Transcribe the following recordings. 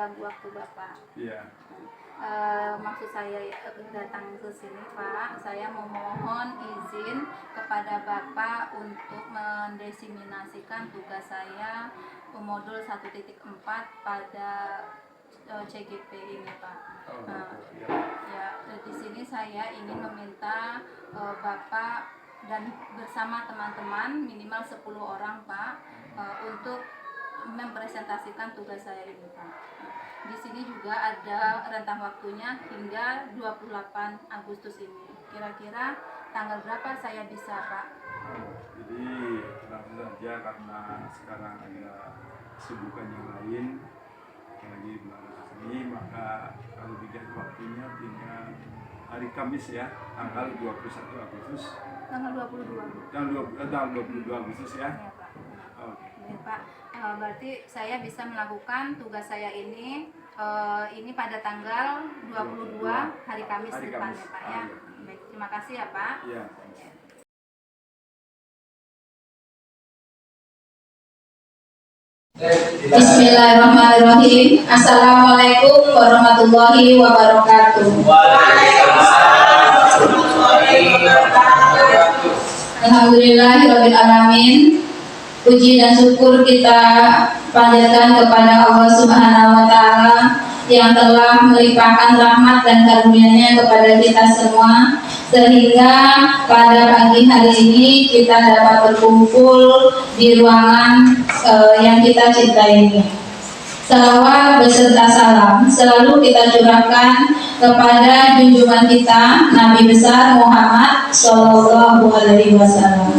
mengganggu waktu Bapak. Iya. Maksud saya datang ke sini Pak, saya memohon izin kepada Bapak untuk mendesiminasikan tugas saya modul 1.4 pada CGP ini Pak. Ya, di sini saya ingin meminta Bapak dan bersama teman-teman minimal 10 orang Pak untuk mempresentasikan tugas saya ini Pak. Di sini juga ada rentang waktunya hingga 28 Agustus ini. Kira-kira tanggal berapa saya bisa Pak? Jadi langsung saja karena sekarang ada kesibukan yang lain lagi bulan ini, maka kalau dilihat waktunya tinggal hari Kamis ya, tanggal 21 Agustus. Tanggal 22. Tanggal 22 Agustus ya. Ya Pak. Ya, Pak. Berarti saya bisa melakukan tugas saya ini pada tanggal 22 hari Kamis depan ya Pak ya. Baik, terima kasih ya Pak. Iya. Bismillahirrahmanirrahim. Assalamualaikum warahmatullahi wabarakatuh. Alhamdulillahirabbil alamin. Puji dan syukur kita panjatkan kepada Allah Subhanahu wa taala yang telah melimpahkan rahmat dan karunia-Nya kepada kita semua, sehingga pada pagi hari ini kita dapat berkumpul di ruangan yang kita cintai ini. Salawat beserta salam selalu kita curahkan kepada junjungan kita Nabi besar Muhammad Shallallahu Alaihi Wasallam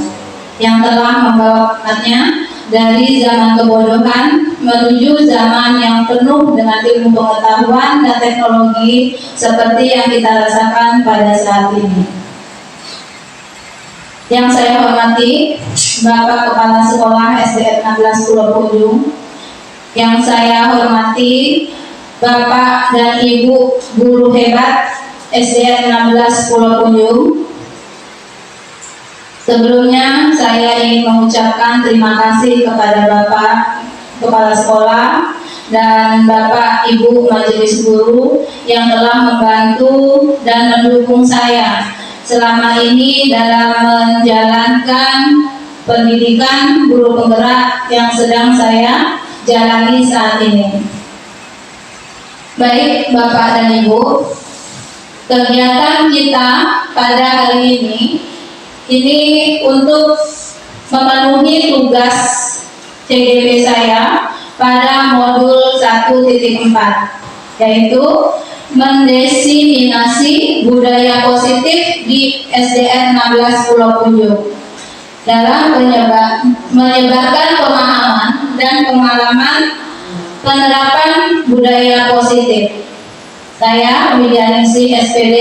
yang telah membawa umatnya dari zaman kebodohan menuju zaman yang penuh dengan ilmu pengetahuan dan teknologi seperti yang kita rasakan pada saat ini. Yang saya hormati Bapak Kepala Sekolah SDN 16 Pulau Punjung, yang saya hormati Bapak dan Ibu guru hebat SDN 16 Pulau Punjung. Sebelumnya saya ingin mengucapkan terima kasih kepada Bapak Kepala Sekolah dan Bapak Ibu Majelis Guru yang telah membantu dan mendukung saya selama ini dalam menjalankan pendidikan guru penggerak yang sedang saya jalani saat ini. Baik Bapak dan Ibu, kegiatan kita pada hari ini untuk memenuhi tugas CGP saya pada modul 1.4, yaitu mendesiminasi budaya positif di SDN 16 Pulau Punjung dalam menyebarkan pemahaman dan pengalaman penerapan budaya positif. Saya Widianingsih SPD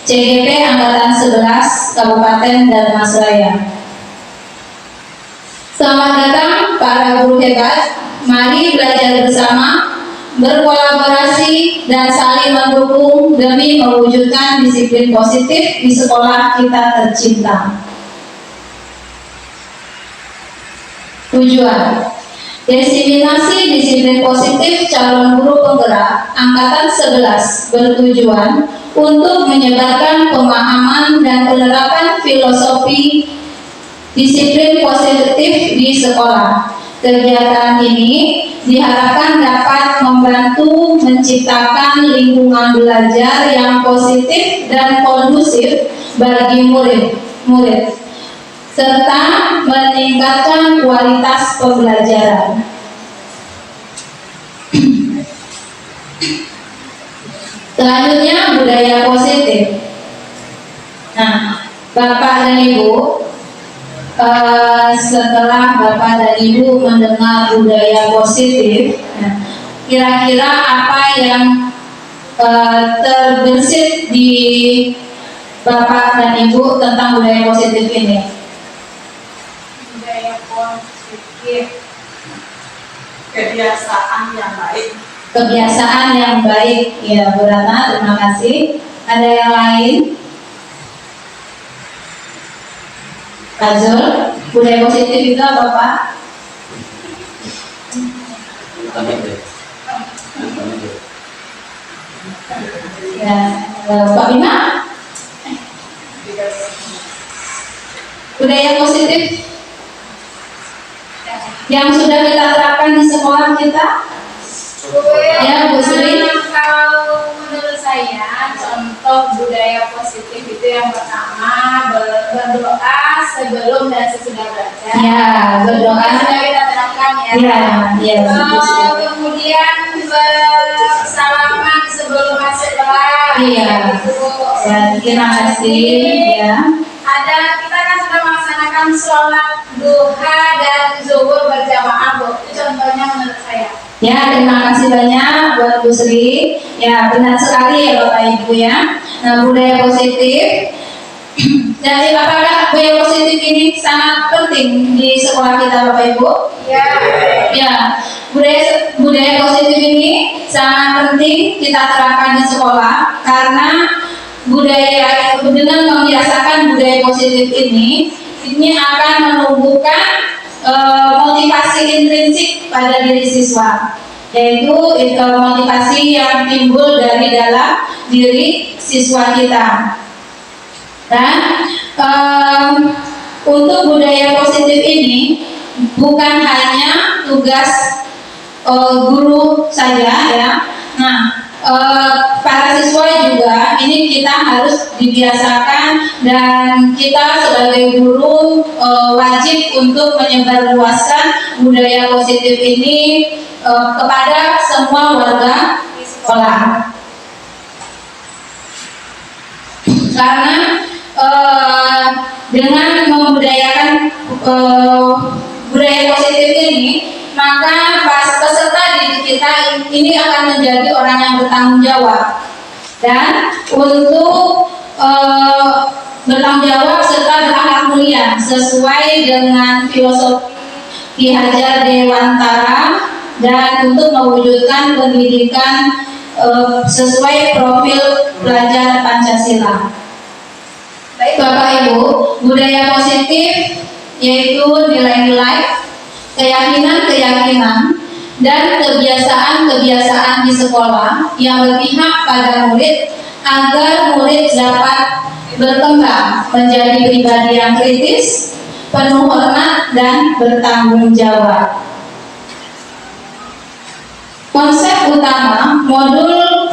CGP Angkatan 11 Kabupaten Dharmasraya. Selamat datang para guru hebat. Mari belajar bersama, berkolaborasi dan saling mendukung demi mewujudkan disiplin positif di sekolah kita tercinta. Tujuan: desiminasi disiplin positif calon guru penggerak Angkatan 11 bertujuan untuk menyebarkan pemahaman dan penerapan filosofi disiplin positif di sekolah. Kegiatan ini diharapkan dapat membantu menciptakan lingkungan belajar yang positif dan kondusif bagi murid-murid, serta meningkatkan kualitas pembelajaran. Selanjutnya, budaya positif. Nah, Bapak dan Ibu, setelah Bapak dan Ibu mendengar budaya positif, kira-kira apa yang terbersit di Bapak dan Ibu tentang budaya positif ini? Budaya positif, kebiasaan yang baik. Kebiasaan yang baik, ya Bu Ratna, terima kasih. Ada yang lain? Pak Zul, budaya positif itu apa Pak? Ya, Pak Bima, budaya positif yang sudah kita terapkan di sekolah kita. Ya, Bu Sri. Kalau menurut saya, contoh budaya positif itu yang pertama berdoa sebelum dan sesudah belajar. Ya, berdoa. Sudah kita terapkan ya. Ya, Kemudian bersalaman sebelum masuk kelas. Iya. Gitu. Ya, terima kasih. Ya. Ada kita kan sudah melaksanakan sholat duha dan zuhur berjamaah, Bu. Itu contohnya menurut saya. Ya, terima kasih banyak buat Bu Sri. Ya, benar sekali ya Bapak Ibu ya. Nah, budaya positif. Jadi apakah budaya positif ini sangat penting di sekolah kita Bapak Ibu? Ya. Ya, budaya positif ini sangat penting kita terapkan di sekolah karena dengan membiasakan budaya positif ini akan menumbuhkan motivasi intrinsik pada diri siswa, yaitu motivasi yang timbul dari dalam diri siswa kita. Dan untuk budaya positif ini bukan hanya tugas guru saja ya. Nah, para siswa juga ini kita harus dibiasakan dan kita sebagai guru wajib untuk menyebarluaskan budaya positif ini kepada semua warga sekolah. Karena dengan membudayakan budaya positif ini, maka peserta didik kita ini akan menjadi orang yang bertanggung jawab dan untuk bertanggung jawab serta berakhlak mulia sesuai dengan filosofi Ki Hajar Dewantara dan untuk mewujudkan pendidikan sesuai profil pelajar Pancasila. Baik Bapak Ibu, budaya positif yaitu nilai-nilai, keyakinan-keyakinan, dan kebiasaan-kebiasaan di sekolah yang berpihak pada murid agar murid dapat berkembang menjadi pribadi yang kritis, penuh hormat, dan bertanggung jawab. Konsep utama modul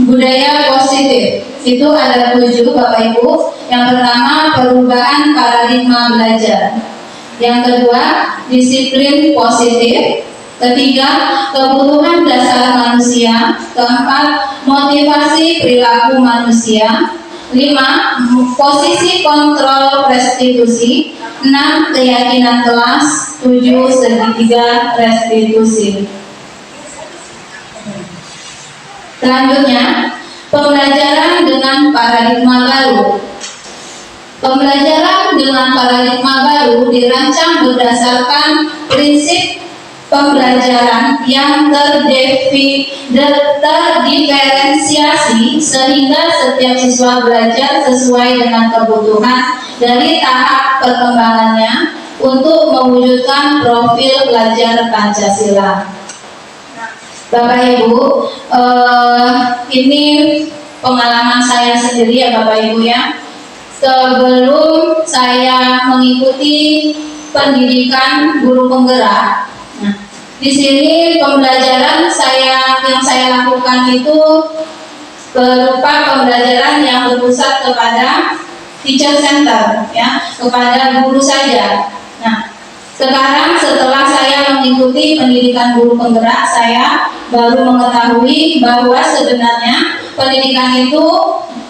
budaya positif itu ada 7 Bapak Ibu. Yang pertama, perubahan paradigma belajar. Yang kedua, disiplin positif. Ketiga, kebutuhan dasar manusia. Keempat, motivasi perilaku manusia. 5, posisi kontrol restitusi. 6, keyakinan kelas. 7, segitiga restitusi. Selanjutnya, pembelajaran dengan paradigma baru. Pembelajaran dengan paradigma baru dirancang berdasarkan prinsip pembelajaran yang terdiferensiasi sehingga setiap siswa belajar sesuai dengan kebutuhan dari tahap perkembangannya untuk mewujudkan profil pelajar Pancasila. Bapak Ibu, ini pengalaman saya sendiri ya Bapak Ibu ya. Sebelum saya mengikuti pendidikan guru penggerak, nah, di sini pembelajaran yang saya lakukan itu berupa pembelajaran yang berpusat kepada teacher center, ya, kepada guru saja. Nah, sekarang setelah saya mengikuti pendidikan guru penggerak, saya baru mengetahui bahwa sebenarnya pendidikan itu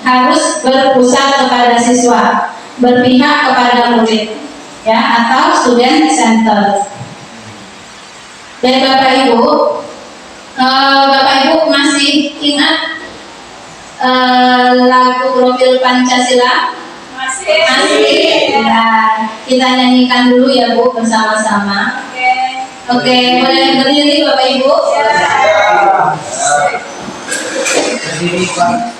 harus berpusat kepada siswa, berpihak kepada murid, ya, atau student center. Dan Bapak Ibu masih ingat lagu Profil Pancasila? Masih. Nah, kita nyanyikan dulu ya Bu bersama-sama. Oke, boleh berdiri Bapak Ibu? Berdiri Pak.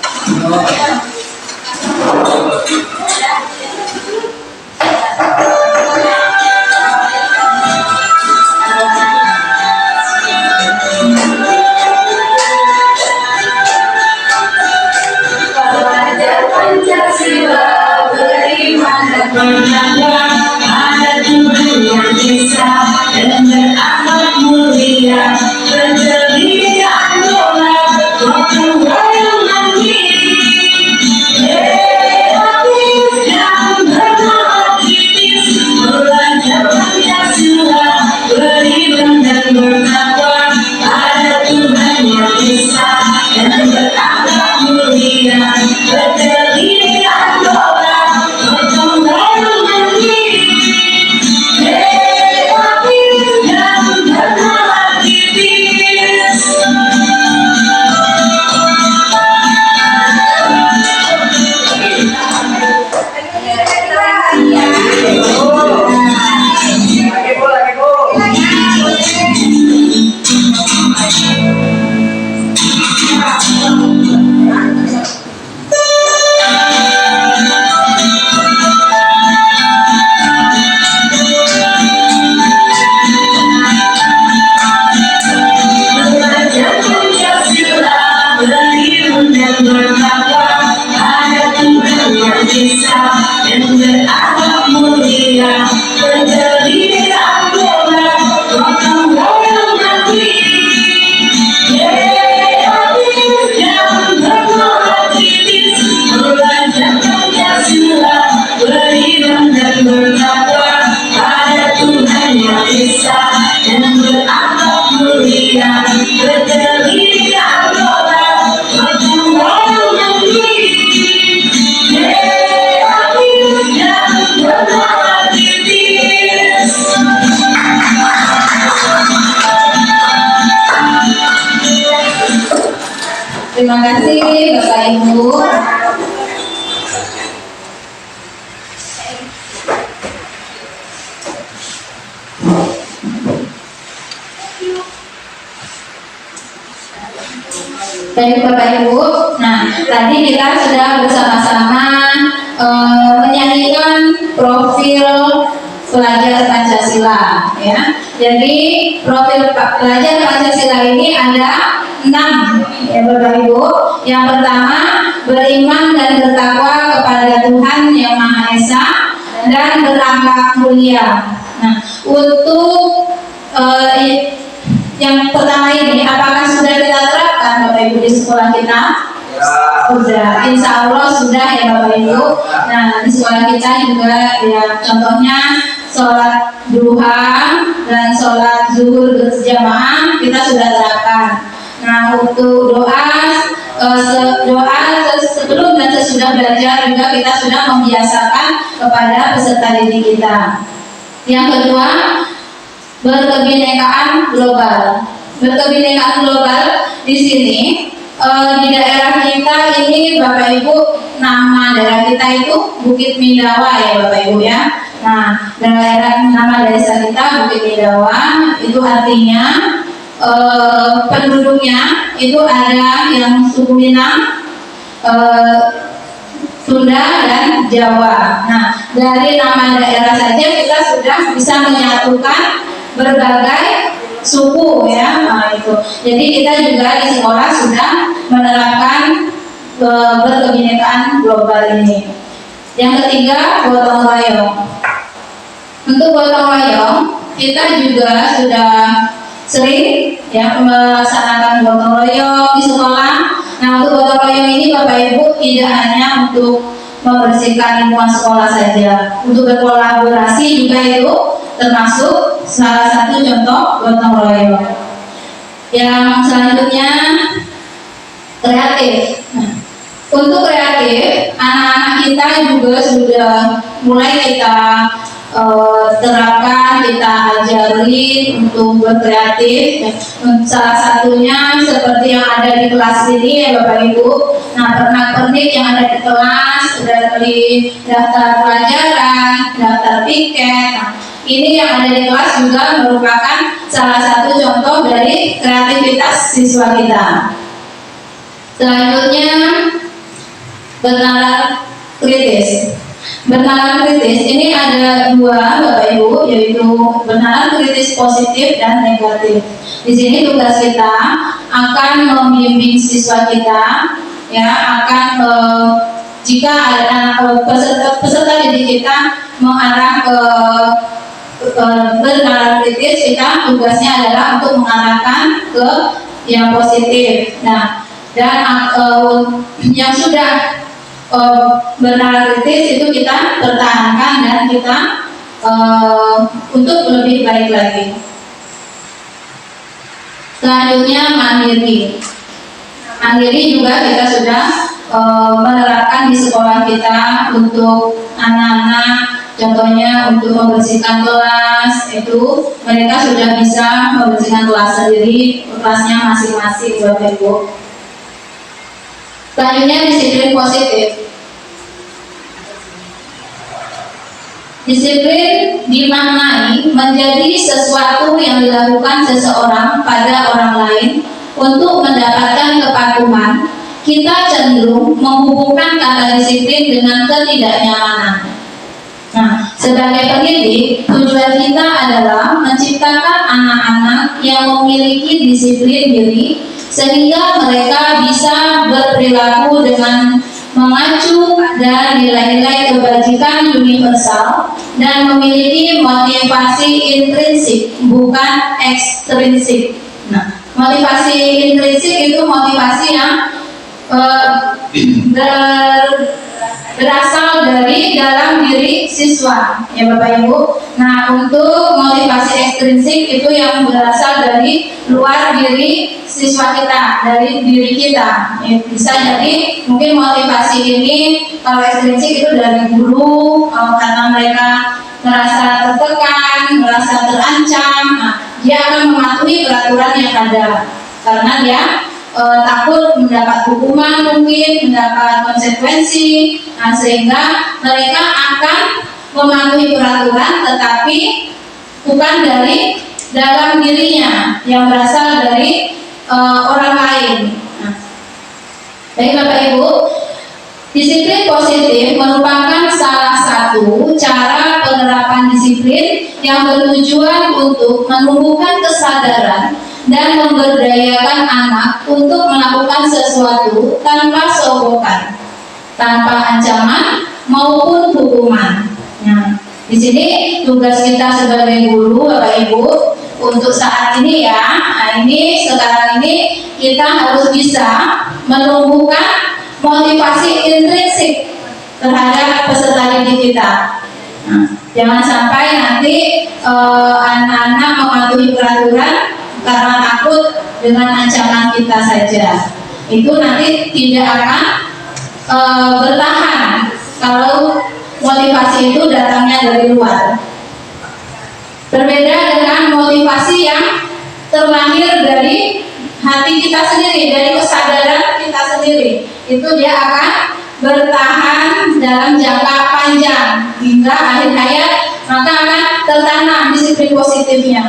yang berakhlak mulia, berdiri anggota gotong royong negeri. Jangan berdoa kritis, belajar Pancasila, beriman dan bertakwa pada Tuhan yang Esa, yang berakhlak mulia, berdiri anggota gotong royong negeri. Jangan berdoa kritis. Terima kasih Bapak Ibu. Baik Bapak Ibu, nah tadi kita sudah bersama-sama menyanyikan profil pelajar Pancasila, ya. Jadi profil pelajar Pancasila ini ada 6, ya Bapak Ibu. Yang pertama, beriman dan bertakwa kepada Tuhan yang Maha Esa dan berakhlak mulia. Nah, untuk yang pertama ini, apakah sudah kita terapkan Bapak Ibu di sekolah kita? Sudah, insya Allah sudah ya Bapak Ibu. Nah, di sekolah kita juga ya contohnya sholat duha dan sholat zuhur berjamaah kita sudah terapkan. Nah, untuk doa sebelum dan sesudah belajar juga kita sudah membiasakan kepada peserta didik kita. Yang kedua, berkebinekaan global. Berkebinekaan global di sini di daerah kita ini Bapak Ibu, nama daerah kita itu Bukit Mindawa ya Bapak Ibu ya. Nah, nama desa kita Bukit Mindawa itu artinya penduduknya itu ada yang suku Minang, Sunda dan Jawa. Nah, dari nama daerah saja kita sudah bisa menyatukan berbagai suku ya. Nah, itu. Jadi kita juga di sekolah sudah menerapkan berkebinekaan global ini. Yang ketiga, gotong royong. Untuk gotong royong kita juga sudah sering ya melaksanakan gotong royong di sekolah. Nah, untuk gotong royong ini Bapak Ibu tidak hanya untuk membersihkan lingkungan sekolah saja, untuk berkolaborasi juga itu termasuk salah satu contoh gotong royong. Yang selanjutnya kreatif. Nah, untuk kreatif, anak-anak kita juga sudah mulai kita terapkan, kita ajarin untuk berkreatif. Salah satunya seperti yang ada di kelas ini ya Bapak Ibu. Nah, pernak-pernik yang ada di kelas, dari daftar pelajaran, daftar piket. Nah, ini yang ada di kelas juga merupakan salah satu contoh dari kreativitas siswa kita. Selanjutnya, bernalar kritis. Bernalar kritis ini ada 2 Bapak Ibu, yaitu bernalar kritis positif dan negatif. Di sini tugas kita akan membimbing siswa kita, ya akan jika ada peserta didik kita mengarah ke bernalar kritis, kita tugasnya adalah untuk mengarahkan ke yang positif. Nah, dan yang sudah bernalar kritis itu kita pertahankan dan kita untuk lebih baik lagi. Selanjutnya mandiri. Mandiri juga kita sudah menerapkan di sekolah kita untuk anak-anak. Contohnya untuk membersihkan kelas itu mereka sudah bisa membersihkan kelas sendiri, kelasnya masing-masing Bapak Ibu. Selanjutnya disiplin positif. Disiplin dimaknai menjadi sesuatu yang dilakukan seseorang pada orang lain untuk mendapatkan kepatuhan. Kita cenderung menghubungkan kata disiplin dengan ketidaknyamanan. Nah, sebagai pendidik, tujuan kita adalah menciptakan anak-anak yang memiliki disiplin diri sehingga mereka bisa berperilaku dengan mengacu dan nilai-nilai kebajikan universal dan memiliki motivasi intrinsik bukan ekstrinsik. Nah, motivasi intrinsik itu motivasi yang berasal dari dalam diri siswa, ya Bapak Ibu. Nah, untuk motivasi ekstrinsik itu yang berasal dari luar diri siswa kita, dari diri kita. Ya, bisa jadi mungkin motivasi ini kalau ekstrinsik itu dari guru, karena mereka merasa tertekan, merasa terancam. Nah, dia akan mematuhi peraturan yang ada karena dia takut mendapat hukuman, mungkin mendapat konsekuensi. Nah, sehingga mereka akan mematuhi peraturan tetapi bukan dari dalam dirinya, yang berasal dari orang lain. Nah, baik Bapak Ibu, disiplin positif merupakan salah satu cara penerapan disiplin yang bertujuan untuk menumbuhkan kesadaran dan memberdayakan anak untuk melakukan sesuatu tanpa sogokan, tanpa ancaman maupun hukuman. Nah, di sini tugas kita sebagai guru, Bapak Ibu, untuk saat ini ya, nah ini sekarang ini kita harus bisa menumbuhkan motivasi intrinsik terhadap peserta didik kita. Nah, jangan sampai nanti anak-anak mematuhi peraturan karena takut dengan ancaman kita saja. Itu nanti tidak akan bertahan kalau motivasi itu datangnya dari luar. Berbeda dengan motivasi yang terlahir dari hati kita sendiri, dari kesadaran kita sendiri. Itu dia akan bertahan dalam jangka panjang hingga akhir hayat, maka akan tertanam disiplin positifnya.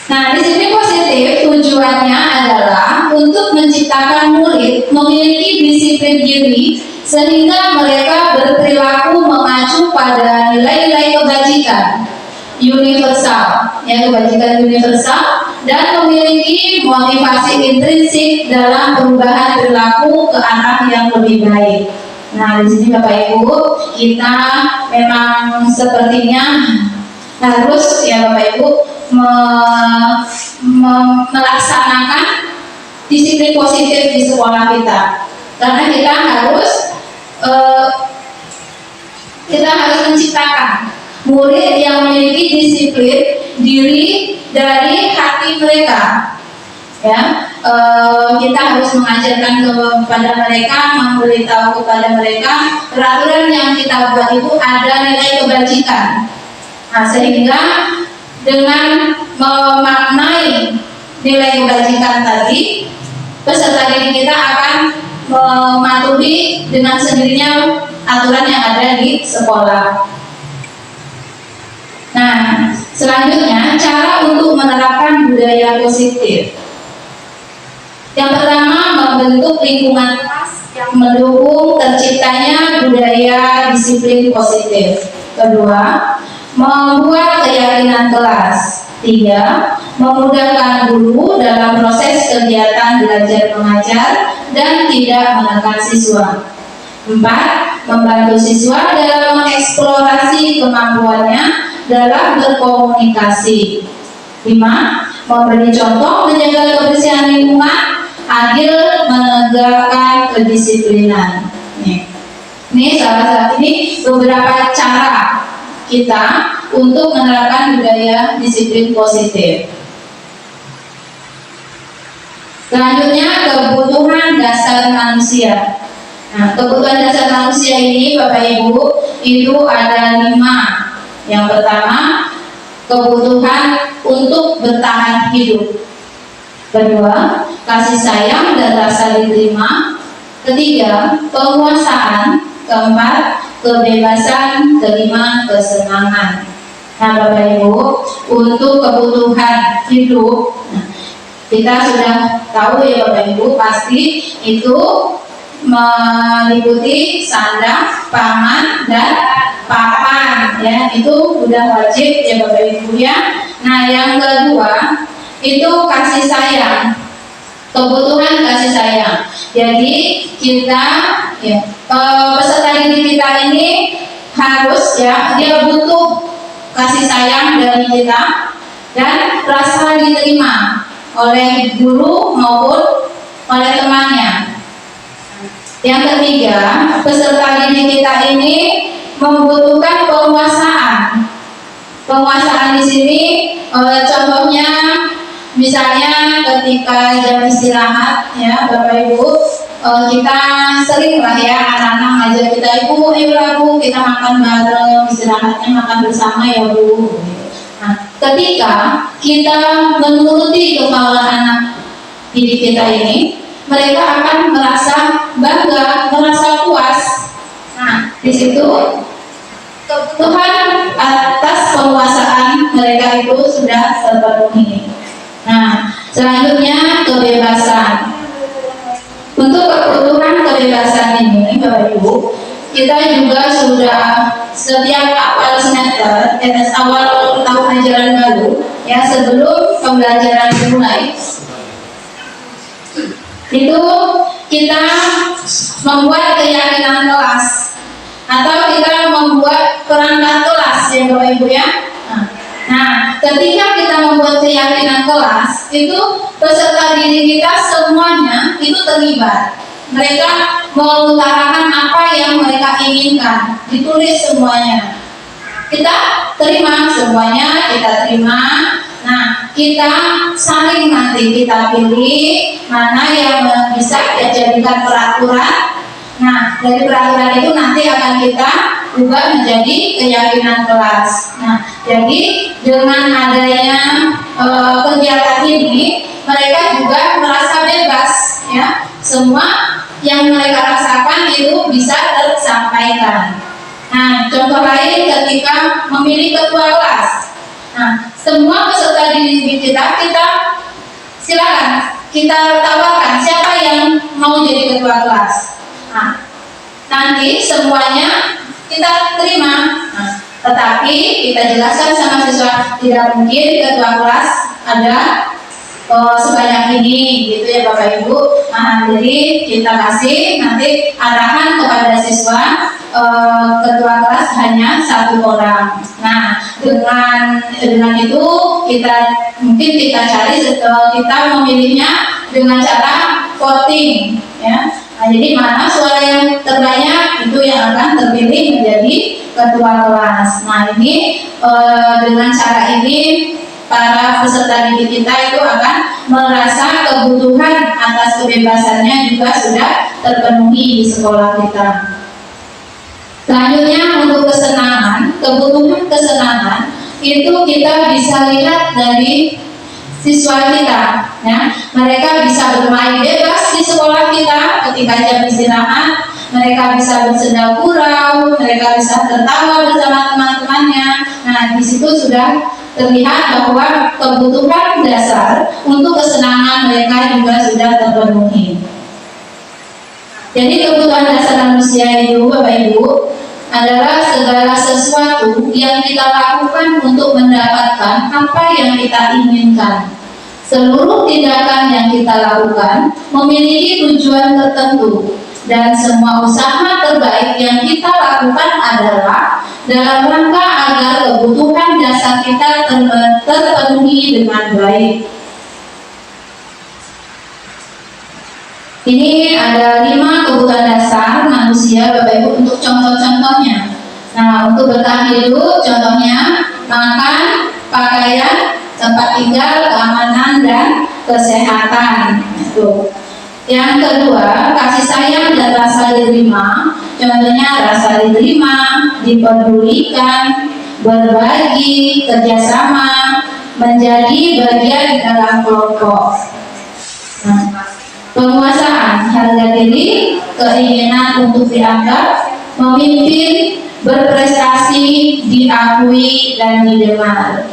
Nah, disiplin positif tujuannya adalah untuk menciptakan murid memiliki disiplin diri sehingga mereka berperilaku mengacu pada nilai-nilai kebajikan universal, ya, kebajikan universal, dan memiliki motivasi intrinsik dalam perubahan perilaku ke arah yang lebih baik. Nah, di sini Bapak Ibu, kita memang sepertinya harus, ya Bapak Ibu, melaksanakan disiplin positif di sekolah kita, karena kita harus menciptakan murid yang memiliki disiplin diri dari hati mereka. Ya, kita harus mengajarkan kepada mereka, memberitahu kepada mereka peraturan yang kita buat itu ada nilai kebajikan. Nah, sehingga dengan memaknai nilai kebajikan tadi, peserta didik kita akan mematuhi dengan sendirinya aturan yang ada di sekolah. Nah, selanjutnya cara untuk menerapkan budaya positif. Yang pertama, membentuk lingkungan kelas yang mendukung terciptanya budaya disiplin positif. Kedua, membuat keyakinan kelas. 3. Memudahkan guru dalam proses kegiatan belajar mengajar dan tidak menekan siswa. 4. Membantu siswa dalam mengeksplorasi kemampuannya dalam berkomunikasi. 5. Memberi contoh menjaga kebersihan lingkungan, adil menegakkan kedisiplinan. Ini salah satu, ini beberapa cara kita untuk menerapkan budaya disiplin positif. Selanjutnya, kebutuhan dasar manusia. Nah, kebutuhan dasar manusia ini Bapak Ibu itu ada 5. Yang pertama, kebutuhan untuk bertahan hidup. Kedua, kasih sayang dan rasa diterima. Ketiga, penguasaan. Keempat, kebebasan. Kelima, kesenangan. Nah, Bapak Ibu, untuk kebutuhan hidup, kita sudah tahu ya Bapak Ibu, pasti itu meliputi sandang, pangan, dan papan, ya, itu udah wajib ya Bapak Ibu ya. Nah, yang kedua itu kasih sayang. kebutuhan kasih sayang. Jadi kita ya, peserta didik kita ini harus ya dia butuh kasih sayang dari kita dan rasa diterima oleh guru maupun oleh temannya. Yang ketiga, peserta didik kita ini membutuhkan penguasaan. Penguasaan di sini contohnya misalnya ketika jam istirahat ya Bapak Ibu, kita sering lah ya anak-anak ngajak kita, ibu kita makan bareng, istirahatnya makan bersama ya Bu. Nah, ketika kita menuruti kemauan anak didik kita ini, mereka akan merasa bangga, merasa puas. Nah, di situ Tuhan atas penguasaan mereka itu sudah terpenuhi. Nah, selanjutnya kebebasan. Untuk kebutuhan kebebasan ini, Bapak Ibu, kita juga sudah setiap awal semester, awal tahun ajaran baru, ya sebelum pembelajaran dimulai, itu kita membuat keyakinan kelas atau kita membuat perangkat kelas ya Bapak Ibu ya. Nah, ketika kita membuat keyakinan kelas, itu peserta didik kita semuanya itu terlibat. Mereka mengutarakan apa yang mereka inginkan, ditulis semuanya. Kita terima semuanya, kita terima. Nah, kita saling nanti kita pilih mana yang bisa dijadikan peraturan. Nah, dari peraturan itu nanti akan kita ubah menjadi keyakinan kelas. Nah, jadi dengan adanya kegiatan ini, mereka juga merasa bebas, ya. Semua yang mereka rasakan itu bisa tersampaikan. Nah, contoh lain ketika memilih ketua kelas. Nah, semua peserta didik kita silakan kita tawarkan siapa yang mau jadi ketua kelas. Nah, nanti semuanya kita terima. Nah, tetapi kita jelaskan sama siswa tidak mungkin ketua kelas ada sebanyak ini gitu ya Bapak Ibu. Nah, jadi kita kasih nanti arahan kepada siswa ketua kelas hanya 1 orang. Nah, dengan itu kita mungkin kita cari kita memilihnya dengan cara voting ya. Nah, jadi mana suara yang terbanyak itu yang akan terpilih menjadi ketua kelas. Nah, ini dengan cara ini para peserta didik kita itu akan merasa kebutuhan atas kebebasannya juga sudah terpenuhi di sekolah kita. Selanjutnya untuk kesenangan, kebutuhan kesenangan itu kita bisa lihat dari siswa kita, ya. Mereka bisa bermain bebas di sekolah kita ketika jam istirahat, mereka bisa bersenda gurau, mereka bisa tertawa bersama teman-temannya. Nah, di situ sudah terlihat bahwa kebutuhan dasar untuk kesenangan mereka juga sudah terpenuhi. Jadi kebutuhan dasar manusia itu, Bapak Ibu, adalah segala sesuatu yang kita lakukan untuk mendapatkan apa yang kita inginkan. Seluruh tindakan yang kita lakukan memiliki tujuan tertentu, dan semua usaha terbaik yang kita lakukan adalah dalam rangka agar kebutuhan dasar kita terpenuhi dengan baik. Ini ada 5 kebutuhan dasar manusia Bapak Ibu untuk contoh-contohnya. Nah, untuk bertahan hidup contohnya makan, pakaian, tempat tinggal, keamanan dan kesehatan. Itu. Yang kedua, kasih sayang dan rasa diterima. Contohnya rasa diterima, dipedulikan, berbagi, kerjasama, menjadi bagian dalam kelompok. Nah, penguasaan harga diri, keinginan untuk dianggap, memimpin, berprestasi, diakui dan didengar.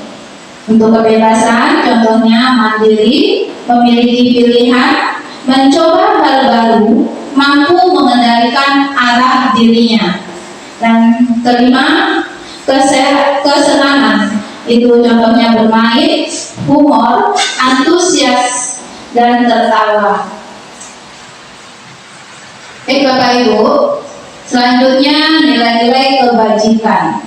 Untuk kebebasan, contohnya mandiri, memiliki pilihan, mencoba hal baru, mampu mengendalikan arah dirinya. Dan kelima, kesenangan, itu contohnya bermain, humor, antusias, dan tertawa. Bapak Ibu, selanjutnya nilai-nilai kebajikan.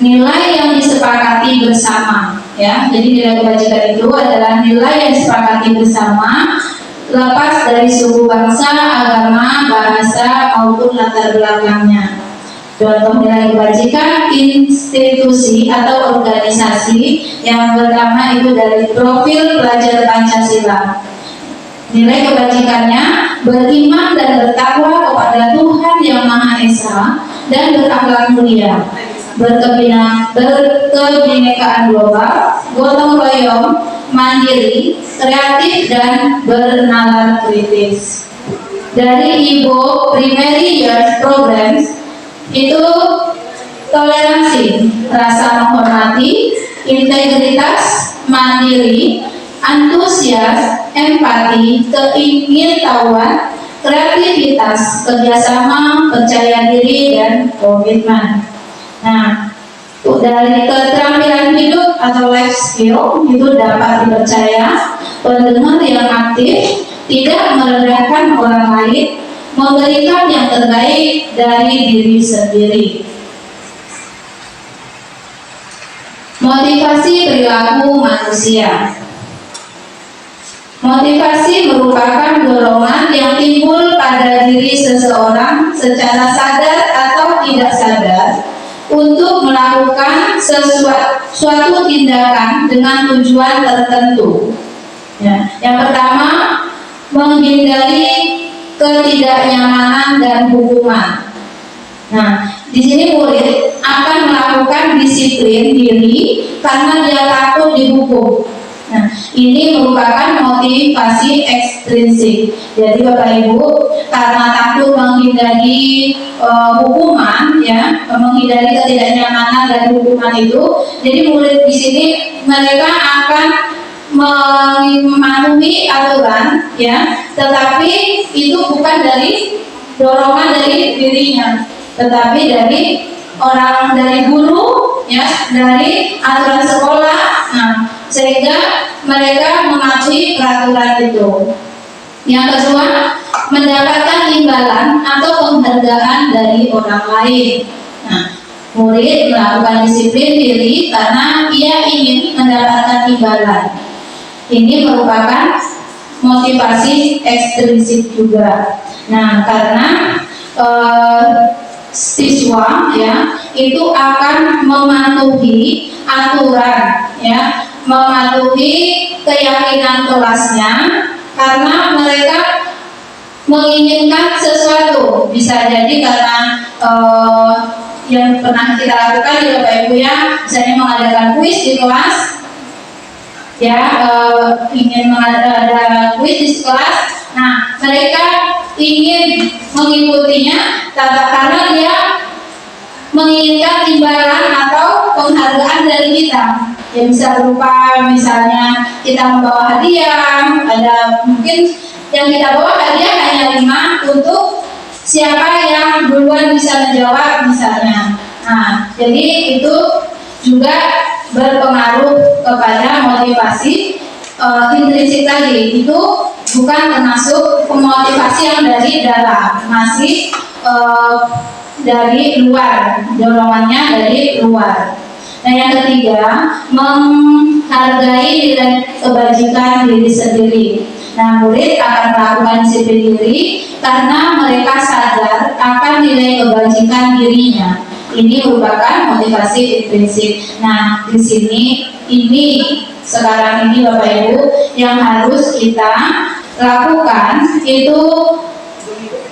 Nilai yang disepakati bersama, ya. Jadi nilai kebajikan itu adalah nilai yang disepakati bersama, lepas dari suku bangsa, agama, bahasa maupun latar belakangnya. Contoh nilai kebajikan institusi atau organisasi yang pertama itu dari profil pelajar Pancasila. Nilai kebajikannya beriman dan bertakwa kepada Tuhan Yang Maha Esa dan berakhlak mulia, berkebinekaan global, gotong royong, mandiri, kreatif dan bernalar kritis. Dari Ibu Primary Years Programs itu toleransi, rasa menghormati, integritas, mandiri, antusias, empati, keingintahuan, kreativitas, kerjasama, percaya diri, dan komitmen. Nah, dari keterampilan hidup atau life skill itu dapat dipercaya, pendengar yang aktif, tidak merendahkan orang lain, memberikan yang terbaik dari diri sendiri. Motivasi perilaku manusia. Motivasi merupakan dorongan yang timbul pada diri seseorang secara sadar atau tidak sadar untuk melakukan suatu tindakan dengan tujuan tertentu. Ya, yang pertama, menghindari ketidaknyamanan dan hukuman. Nah, di sini murid akan melakukan disiplin diri karena dia takut dihukum. Nah, ini merupakan motivasi ekstrinsik. Jadi Bapak Ibu, karena takut menghindari hukuman, ya, menghindari ketidaknyamanan dan hukuman itu, jadi murid di sini mereka akan mematuhi aturan, ya, tetapi itu bukan dari dorongan dari dirinya, tetapi dari orang, dari guru, ya, dari aturan sekolah. Nah, sehingga mereka mematuhi peraturan itu. Yang kedua, mendapatkan imbalan atau penghargaan dari orang lain. Nah, murid melakukan disiplin diri karena ia ingin mendapatkan imbalan. Ini merupakan motivasi ekstrinsik juga. Nah, karena siswa, ya, itu akan mematuhi aturan, ya, mematuhi keyakinan kelasnya karena mereka menginginkan sesuatu. Bisa jadi karena yang pernah kita lakukan ya Bapak Ibu, ya, misalnya mengadakan kuis di kelas, ya, ingin mengadakan kuis di kelas. Nah, mereka ingin mengikutinya karena dia menginginkan imbalan atau penghargaan dari kita. Ya, bisa berupa misalnya kita membawa hadiah, ada mungkin yang kita bawa hadiah hanya 5 untuk siapa yang duluan bisa menjawab misalnya. Nah, jadi itu juga berpengaruh kepada motivasi intrinsik tadi. Itu bukan termasuk motivasi yang dari dalam, masih dari luar, dorongannya dari luar. Nah, yang ketiga, menghargai nilai kebajikan diri sendiri. Nah, murid akan melakukan disiplin diri karena mereka sadar akan nilai kebajikan dirinya. Ini merupakan motivasi intrinsik. Nah, di sini ini sekarang ini Bapak Ibu yang harus kita lakukan itu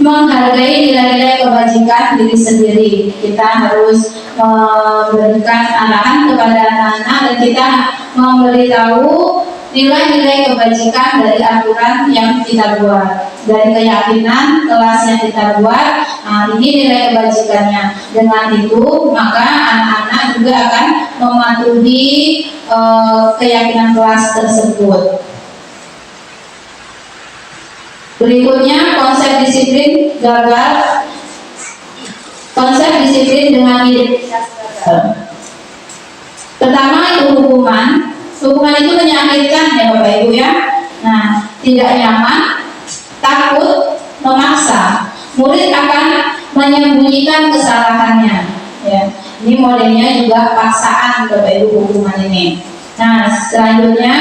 menghargai nilai-nilai kebajikan diri sendiri. Kita harus memberikan arahan kepada anak-anak dan kita memberitahu nilai-nilai kebajikan dari aturan yang kita buat, dari keyakinan kelas yang kita buat. Nah, ini nilai kebajikannya. Dengan itu maka anak-anak juga akan mematuhi keyakinan kelas tersebut. Berikutnya, konsep disiplin gagal. Konsep disiplin dengan identitas gagal. Pertama itu hukuman. Hukuman itu menyakitkan ya Bapak Ibu, ya. Nah, tidak nyaman, takut, memaksa, murid akan menyembunyikan kesalahannya. Ya, ini modelnya juga paksaan Bapak Ibu hukuman ini. Nah, selanjutnya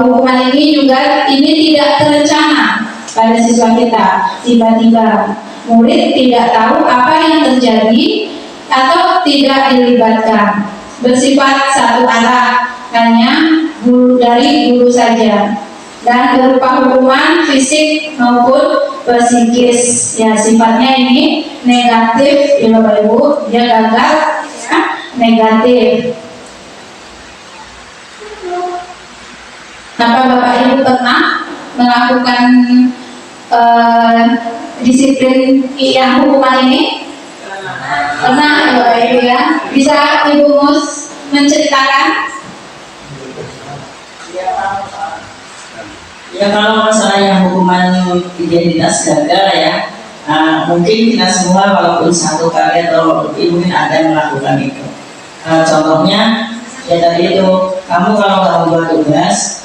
hukuman ini juga tidak terencana pada siswa kita. Tiba-tiba murid tidak tahu apa yang terjadi atau tidak dilibatkan, bersifat satu arah, hanya dari guru saja, dan berupa hukuman fisik maupun psikis. Ya, sifatnya ini negatif ya Bapak Ibu, dia gagal ya, negatif. Apa Bapak Ibu pernah melakukan disiplin yang hukuman ini? Pernah ya Bapak Ibu ya? Bisa Ibu Mus menceritakan? Ya, kalau masalah yang hukuman identitas gagal ya, mungkin kita semua walaupun satu kali atau lebih mungkin ada yang melakukan itu. Contohnya ya tadi itu, kamu kalau nggak membuat tugas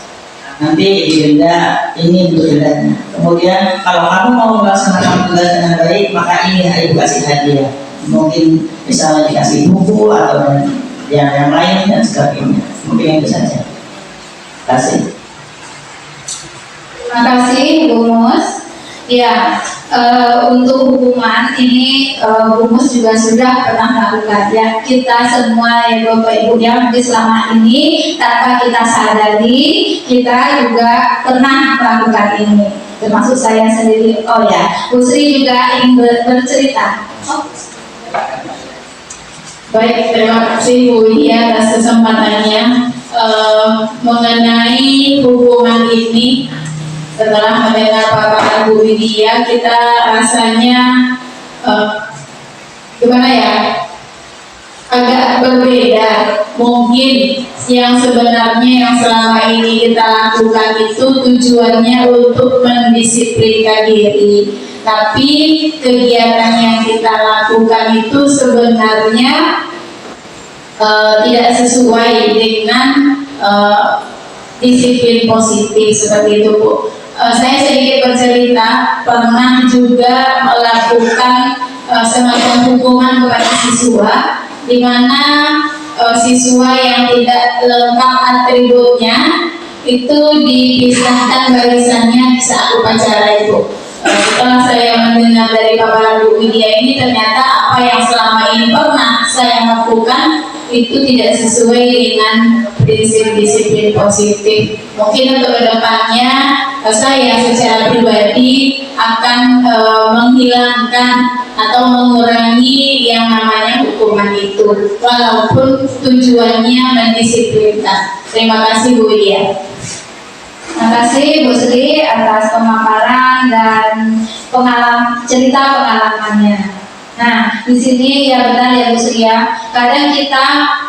nanti didenda ini untuk dendanya. Kemudian kalau kamu mau melaksanakan tugas dengan baik, maka ini ibu kasih hadiah. Mungkin misalnya dikasih buku atau yang lain dan sebagainya. Mungkin itu saja. Terima kasih. Terima kasih Bu Mus. Ya, untuk hukuman ini Bu Mus juga sudah pernah melakukan. Ya, kita semua ya Bapak Ibu yang mungkin selama ini tanpa kita sadari kita juga pernah melakukan ini. Termasuk saya sendiri. Oh ya, Bu Sri juga ingin bercerita. Baik, terima kasih Bu Widya atas kesempatannya. Mengenai hukuman ini, setelah mendengar paparan Bu Widya, kita rasanya gimana ya, agak berbeda. Mungkin yang sebenarnya yang selama ini kita lakukan itu tujuannya untuk mendisiplinkan diri, tapi kegiatan yang kita lakukan itu sebenarnya tidak sesuai dengan disiplin positif seperti itu Bu. Saya sedikit bercerita, pernah juga melakukan semacam hukuman kepada siswa, di mana siswa yang tidak lengkap atributnya itu dipisahkan barisannya di saat upacara itu. Setelah saya mendengar dari paparan Bu Widya ini, ternyata apa yang selama ini pernah saya lakukan itu tidak sesuai dengan prinsip disiplin positif. Mungkin untuk kedepannya saya secara pribadi akan menghilangkan atau mengurangi yang namanya hukuman itu, walaupun tujuannya mendisiplinkan. Terima kasih Bu Widya. Terima kasih Bu Sri atas pemaparan dan cerita pengalamannya. Nah, di sini ya benar ya Bu Sri ya. Kadang kita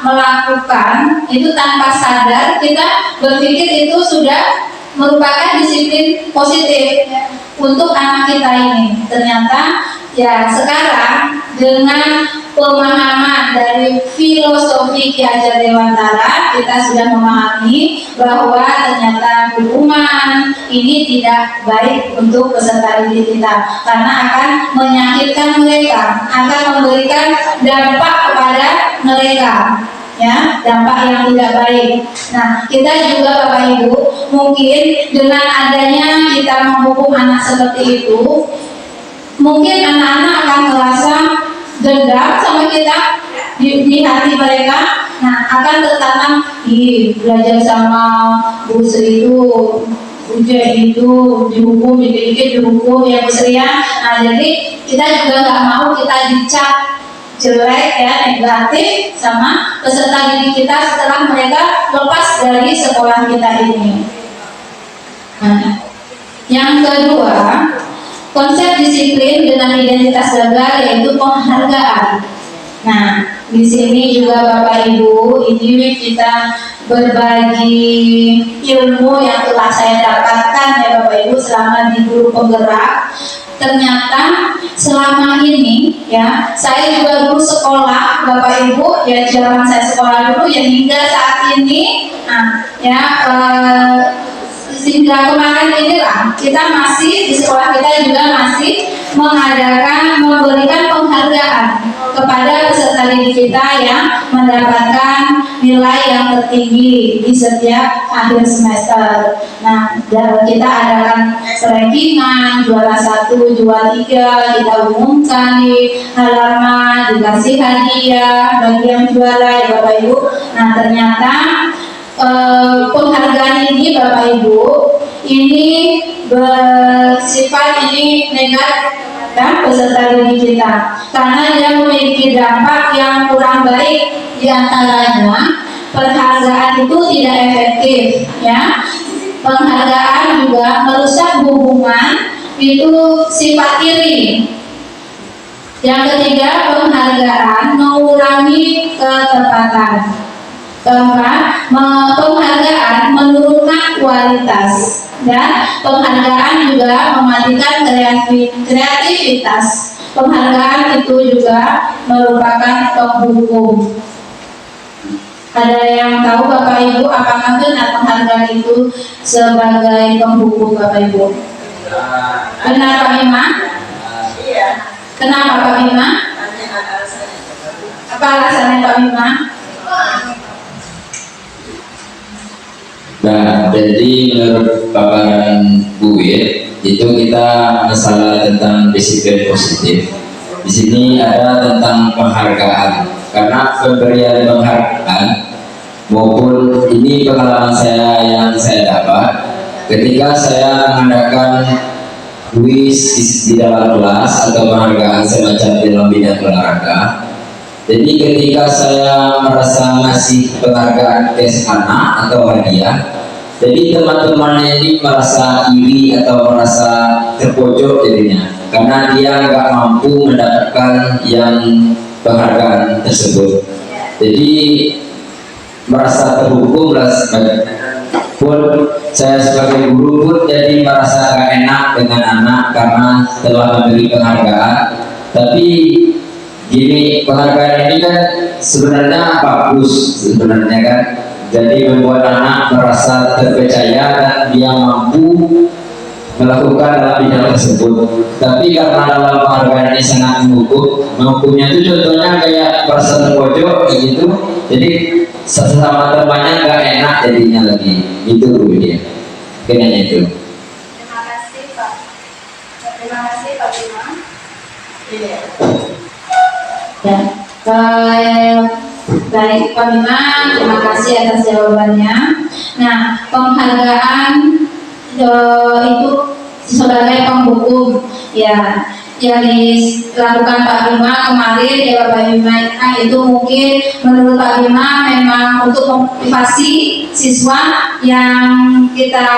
melakukan itu tanpa sadar, kita berpikir itu sudah merupakan disiplin positif untuk anak kita ini. Ternyata ya sekarang dengan pemahaman dari filosofi Ki Hajar Dewantara, kita sudah memahami bahwa ternyata hukuman ini tidak baik untuk peserta didik kita, karena akan menyakitkan mereka, akan memberikan dampak kepada mereka, ya, dampak yang tidak baik. Nah, kita juga Bapak Ibu mungkin dengan adanya kita menghukum anak seperti itu, mungkin anak-anak akan merasa dendam sama kita di hati mereka. Nah, akan tertanam belajar sama Bu Sri itu, ujian itu dihukum, dikit-dikit dihukum ya Bu Sri ya. Nah, jadi kita juga nggak mau kita dicap jelek ya, negatif sama peserta didik kita setelah mereka lepas dari sekolah kita ini. Nah, yang kedua, konsep disiplin dengan identitas gagal yaitu penghargaan. Nah, di sini juga Bapak Ibu, ini kita berbagi ilmu yang telah saya dapatkan ya Bapak Ibu selama di guru penggerak. Ternyata selama ini ya, saya juga dulu sekolah Bapak Ibu ya, zaman saya sekolah dulu ya hingga saat ini, nah ya sehingga kemarin inilah kita masih di sekolah kita juga masih memberikan penghargaan kepada peserta didik kita yang mendapatkan nilai yang tertinggi di setiap akhir semester. Nah, kita adakan rankingan, juara 1, juara 3, kita umumkan di halaman, dikasih hadiah bagi yang juara ya Bapak Ibu. Nah, ternyata penghargaan ini Bapak Ibu ini bersifat ini negatif dan peserta didik kita, karena dia memiliki dampak yang kurang baik. Di antaranya penghargaan itu tidak efektif, ya. Penghargaan juga merusak hubungan, itu sifat iri. Yang ketiga, penghargaan mengurangi ketepatan. Keempat, penghargaan menurunkan kualitas, dan penghargaan juga mematikan kreativitas. Penghargaan itu juga merupakan penghukum. Ada yang tahu Bapak Ibu apakah benar penghargaan itu sebagai penghukum Bapak Ibu? Benar Pak Bima? Iya. Kenapa Pak Bima? Apa alasannya Pak Bima? Nah, jadi menurut paparan Bu Wit, itu kita masalah tentang disiplin positif. Di sini ada tentang penghargaan, karena pemberian penghargaan maupun ini pengalaman saya yang saya dapat ketika saya mengadakan kuis di dalam kelas atau penghargaan semacam dalam bidang olahraga. Jadi ketika saya merasa ngasih penghargaan ke anak atau hadiah, jadi teman-temannya ini merasa iri atau merasa terpojok jadinya, karena dia nggak mampu mendapatkan yang penghargaan tersebut. Jadi merasa terhukum lah, pun saya sebagai guru pun jadi merasa gak enak dengan anak karena telah memberi penghargaan. Tapi gini, penghargaan ini kan sebenarnya bagus sebenarnya kan, jadi membuat anak merasa terpercaya dan dia mampu melakukan dalam bidang tersebut. Tapi karena dalam penghargaan ini sangat menghukumnya itu contohnya kayak merasa terpojok gitu, jadi sesama temannya nggak enak jadinya lagi, itu Bu dia kayaknya itu. Terima kasih Pak. Terima kasih Pak Bima. Iya. Ya, baik Pak Bima, terima kasih atas jawabannya. Nah, penghargaan itu sebagai penghukum, ya, yang dilakukan Pak Bima kemarin ya Pak Bima, itu mungkin menurut Pak Bima memang untuk memotivasi siswa yang kita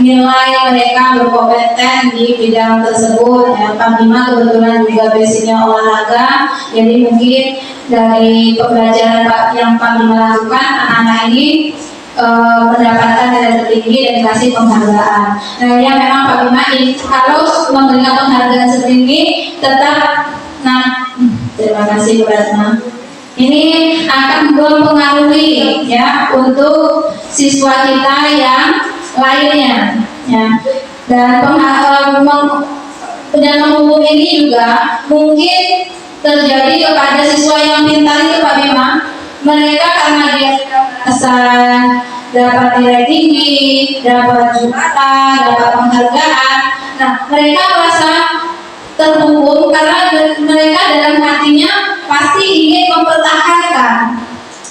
nilai mereka berkompeten di bidang tersebut. Ya, Pak Bima kebetulan juga basicnya olahraga, jadi mungkin dari pembelajaran yang Pak Bima lakukan, anak-anak ini mendapatkan nilai tertinggi dan dikasih penghargaan. Nah, ya memang Pak Bima ini kalau memberikan penghargaan seperti ini tetap, terima kasih Bu Ratna. Ini akan mempengaruhi ya untuk siswa kita yang lainnya, ya. Dan menghukum ini juga mungkin terjadi kepada siswa yang pintar itu Pak Bima. Mereka karena dia kesan dapat nilai tinggi, dapat juara, dapat penghargaan. Nah, mereka merasa terhukum karena mereka dalam hatinya pasti ingin mempertahankan,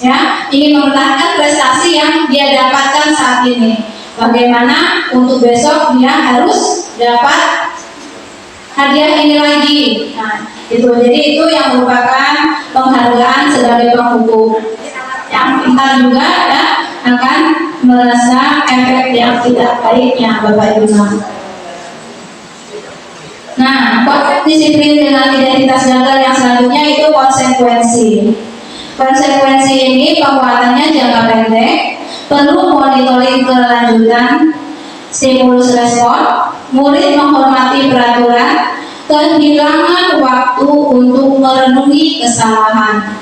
ya, ingin mempertahankan prestasi yang dia dapatkan saat ini. Bagaimana untuk besok dia harus dapat hadiah ini lagi. Nah, itu jadi itu yang merupakan penghargaan sebagai penghukum. Yang pintar juga ya akan merasa efek yang tidak baiknya Bapak Ibu. Nah, disiplin dengan identitas gagal yang selanjutnya itu konsekuensi. Konsekuensi ini penguatannya jangka pendek, perlu monitoring kelanjutan, stimulus respon, murid menghormati peraturan, kehilangan waktu untuk merenungi kesalahan.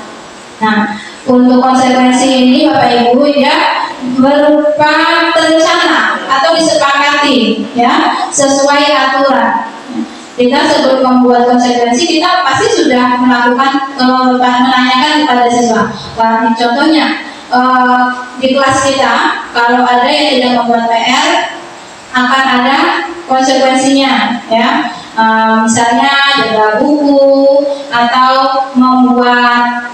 Nah, untuk konsekuensi ini Bapak Ibu ya berupa terencana atau disepakati ya sesuai aturan. Kita sebelum membuat konsekuensi kita pasti sudah melakukan menanyakan kepada siswa. Nah, contohnya di kelas kita kalau ada yang tidak membuat PR akan ada konsekuensinya ya. Misalnya jaga buku atau membuat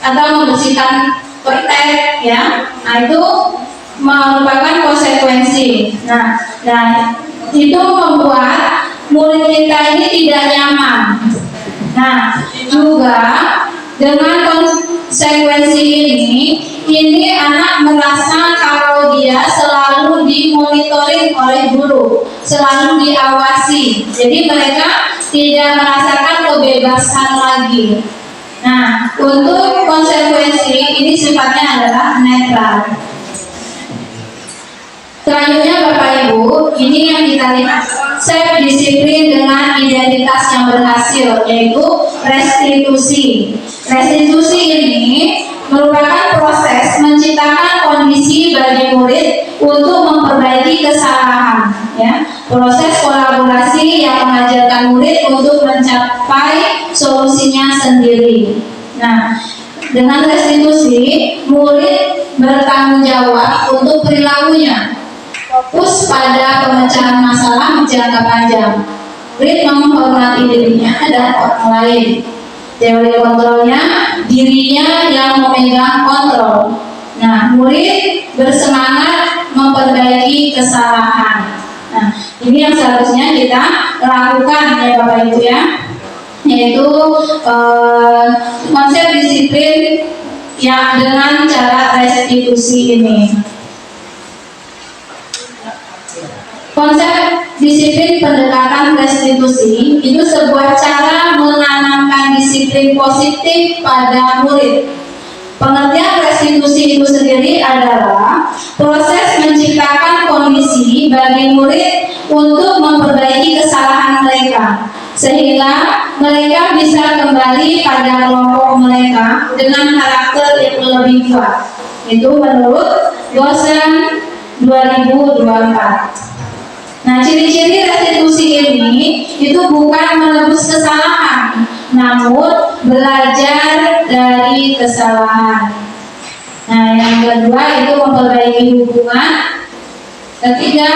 atau membersihkan toilet ya. Nah itu merupakan konsekuensi. Nah itu membuat murid kita ini tidak nyaman. Nah juga dengan konsekuensi ini anak merasa kalau dia selalu dimonitoring oleh guru, selalu diawasi. Jadi mereka tidak merasakan kebebasan lagi. Nah, untuk konsekuensi ini sifatnya adalah netral. Selanjutnya Bapak Ibu, ini yang kita lihat self disiplin dengan identitas yang berhasil, yaitu restitusi. Restitusi ini merupakan proses menciptakan kondisi bagi murid untuk memperbaiki kesalahan, ya. Proses kolaborasi yang mengajarkan murid untuk mencapai solusinya sendiri. Nah, dengan restitusi, murid bertanggung jawab untuk perilakunya. Fokus pada pemecahan masalah jangka panjang. Murid menghormati dirinya dan orang lain. Teori kontrolnya, dirinya yang memegang kontrol. Nah, murid bersemangat memperbaiki kesalahan. Nah, ini yang seharusnya kita lakukan ya Bapak Ibu ya, yaitu konsep disiplin yang dengan cara restitusi ini. Konsep disiplin pendekatan restitusi itu sebuah cara menanamkan disiplin positif pada murid. Pengertian restitusi itu sendiri adalah proses menciptakan kondisi bagi murid untuk memperbaiki kesalahan mereka, sehingga mereka bisa kembali pada kelompok mereka dengan karakter yang lebih kuat. Itu menurut dosen 2024. Nah, ciri-ciri restitusi ini itu bukan menebus kesalahan, namun belajar dari kesalahan. Nah, yang kedua itu memperbaiki hubungan. Ketiga,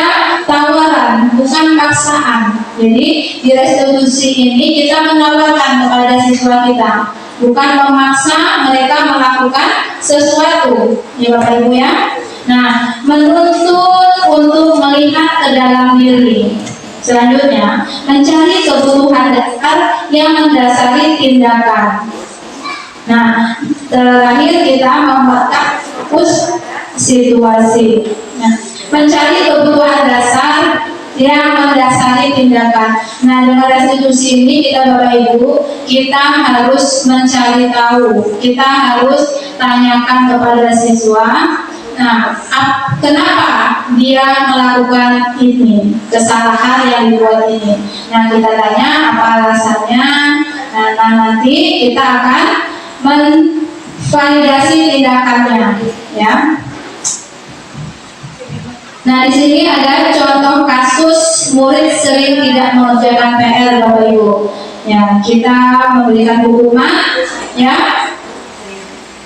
tawaran, bukan paksaan. Jadi di restitusi ini kita menawarkan kepada siswa kita, bukan memaksa mereka melakukan sesuatu, ya Bapak Ibu ya. Nah, menuntut untuk melihat ke dalam diri. Selanjutnya, mencari kebutuhan dasar yang mendasari tindakan. Nah, terakhir kita membuat fokus situasi. Nah, mencari kebutuhan dasar yang mendasari tindakan. Nah, dengan restitusi ini kita Bapak Ibu, kita harus mencari tahu. Kita harus tanyakan kepada siswa. Nah, kenapa dia melakukan ini, kesalahan yang dibuat ini? Nah, kita tanya apa alasannya. Nah, nanti kita akan menvalidasi tindakannya, ya. Nah, di sini ada contoh kasus murid sering tidak mengerjakan PR, Bapak Ibu. Ya, kita memberikan hukuman, ya.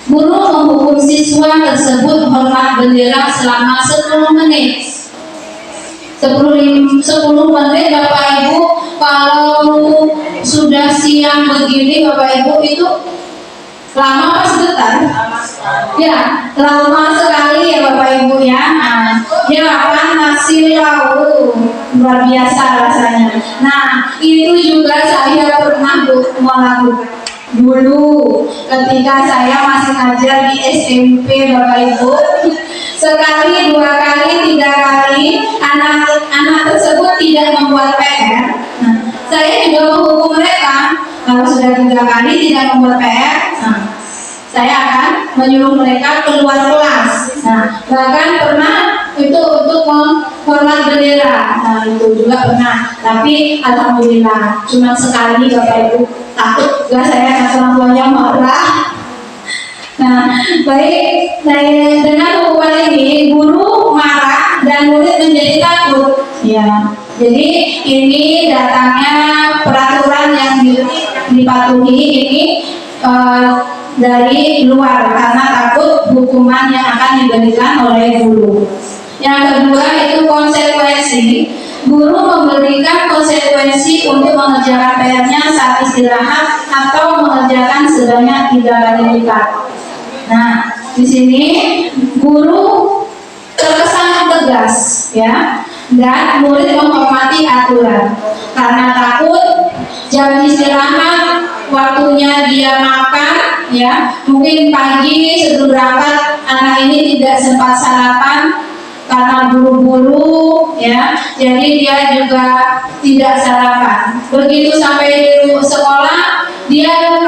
Guru menghukum siswa tersebut hormat bendera selama 10 menit. 10 menit Bapak Ibu, kalau sudah siang begini Bapak Ibu itu lama apa sebentar? Ya, lama sekali ya Bapak Ibu ya. Nah, ya panas silau, luar biasa rasanya. Nah, itu juga saya pernah melakukan dulu ketika saya masih ngajar di SMP Bapak Ibu. Sekali, 2 kali, 3 kali anak tersebut tidak membuat PR. Nah, saya juga menghukum mereka. Kalau sudah 3 kali tidak membuat PR, nah, saya akan menyuruh mereka keluar kelas. Nah, bahkan pernah itu untuk menghormat bendera. Nah, itu juga pernah. Tapi alhamdulillah cuma sekali Bapak Ibu. Takut juga saya orang tuanya marah. Nah, baik, dengan hukuman ini guru marah dan murid menjadi takut. Ya, jadi ini datangnya peraturan yang dipatuhi ini dari luar karena takut hukuman yang akan diberikan oleh guru. Yang kedua itu konsekuensi. Guru memberikan konsekuensi untuk mengerjakan PR-nya saat istirahat atau mengerjakan sebanyak 3 kali lipat. Nah, di sini guru terkesan tegas, ya, dan murid menghormati aturan karena takut jam istirahat waktunya dia makan, ya, mungkin pagi sebelum berangkat anak ini tidak sempat sarapan karena buru-buru, ya, jadi dia juga tidak sarapan. Begitu sampai di sekolah dia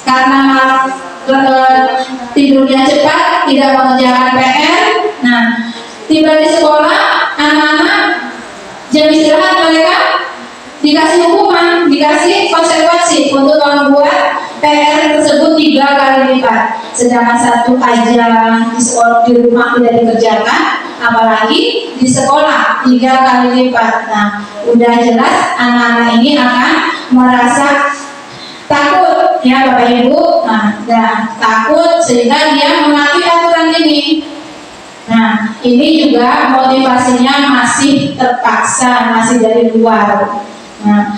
karena tidurnya cepat, tidak mengerjakan PR. Nah, tiba di sekolah, anak-anak jam istirahat mereka dikasih hukuman, dikasih konsekuensi untuk membuat PR tersebut 3 kali lipat. Sedangkan satu aja di sekolah, di rumah tidak dikerjakan, apalagi di sekolah 3 kali lipat. Nah, udah jelas anak-anak ini akan merasa takut, ya Bapak Ibu. Nah, dan takut sehingga dia mematuhi aturan ini. Nah, ini juga motivasinya masih terpaksa, masih dari luar. Nah,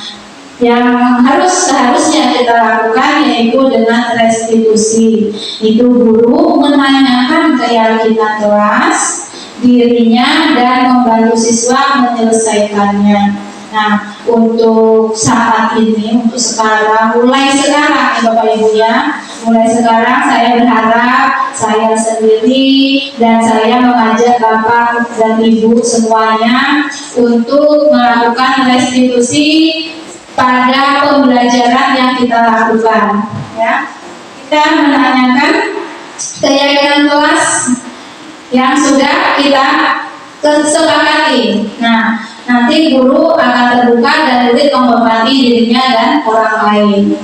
yang seharusnya kita lakukan yaitu dengan restitusi. Itu guru menanyakan keyakinan kelas, dirinya, dan membantu siswa menyelesaikannya. Nah, untuk saat ini, untuk sekarang, mulai sekarang ya Bapak Ibu ya, mulai sekarang saya berharap saya sendiri dan saya mengajak Bapak dan Ibu semuanya untuk melakukan restitusi pada pembelajaran yang kita lakukan. Ya, kita menanyakan keyakinan kelas yang sudah kita sepakati. Nah, nanti guru akan terbuka dan murid menghormati dirinya dan orang lain.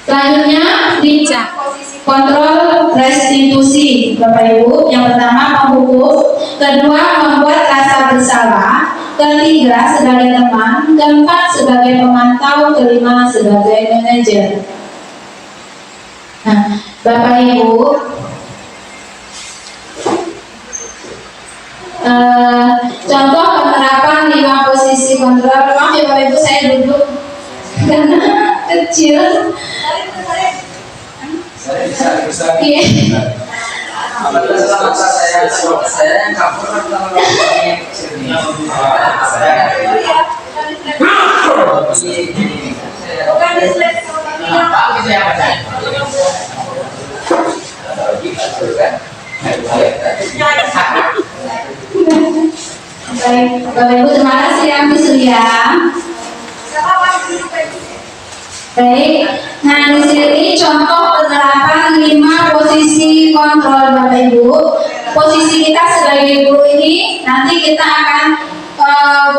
Selanjutnya dicek kontrol restitusi, Bapak Ibu. Yang pertama menghukum, kedua membuat rasa bersalah, ketiga sebagai teman, keempat sebagai pemantau, kelima sebagai manajer. Nah, Bapak Ibu, contoh penerapan 5 posisi kontrol. Maaf ya Bapak Ibu, saya duduk karena kecil. Iya. Saya yang cover Baik, Bapak Ibu terima kasih yang bisu ya. Baik, nah di sini contoh penerapan 5 posisi kontrol Bapak Ibu. Posisi kita sebagai guru ini nanti kita akan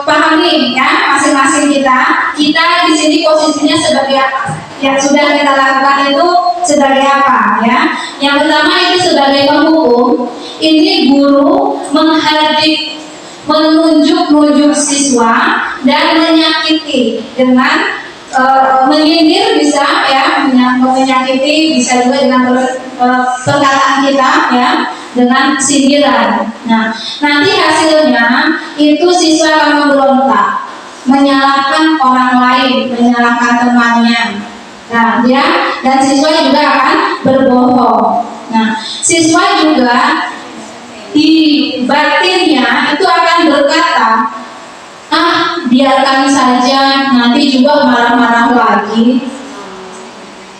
pahami ya masing-masing kita. Kita di sini posisinya sebagai apa? Yang sudah kita lakukan itu sebagai apa ya? Yang pertama itu sebagai penghukum. Ini guru menunjuk siswa dan menyakiti dengan menyindir bisa ya, menyakiti bisa juga dengan perkataan kita ya, dengan sindiran. Nah, nanti hasilnya itu siswa akan memberontak, menyalahkan orang lain, menyalahkan temannya. Nah, dia dan siswa juga akan berbohong. Nah, siswa juga di batinnya itu akan berkata, biarkan saja, nanti juga marah-marah lagi.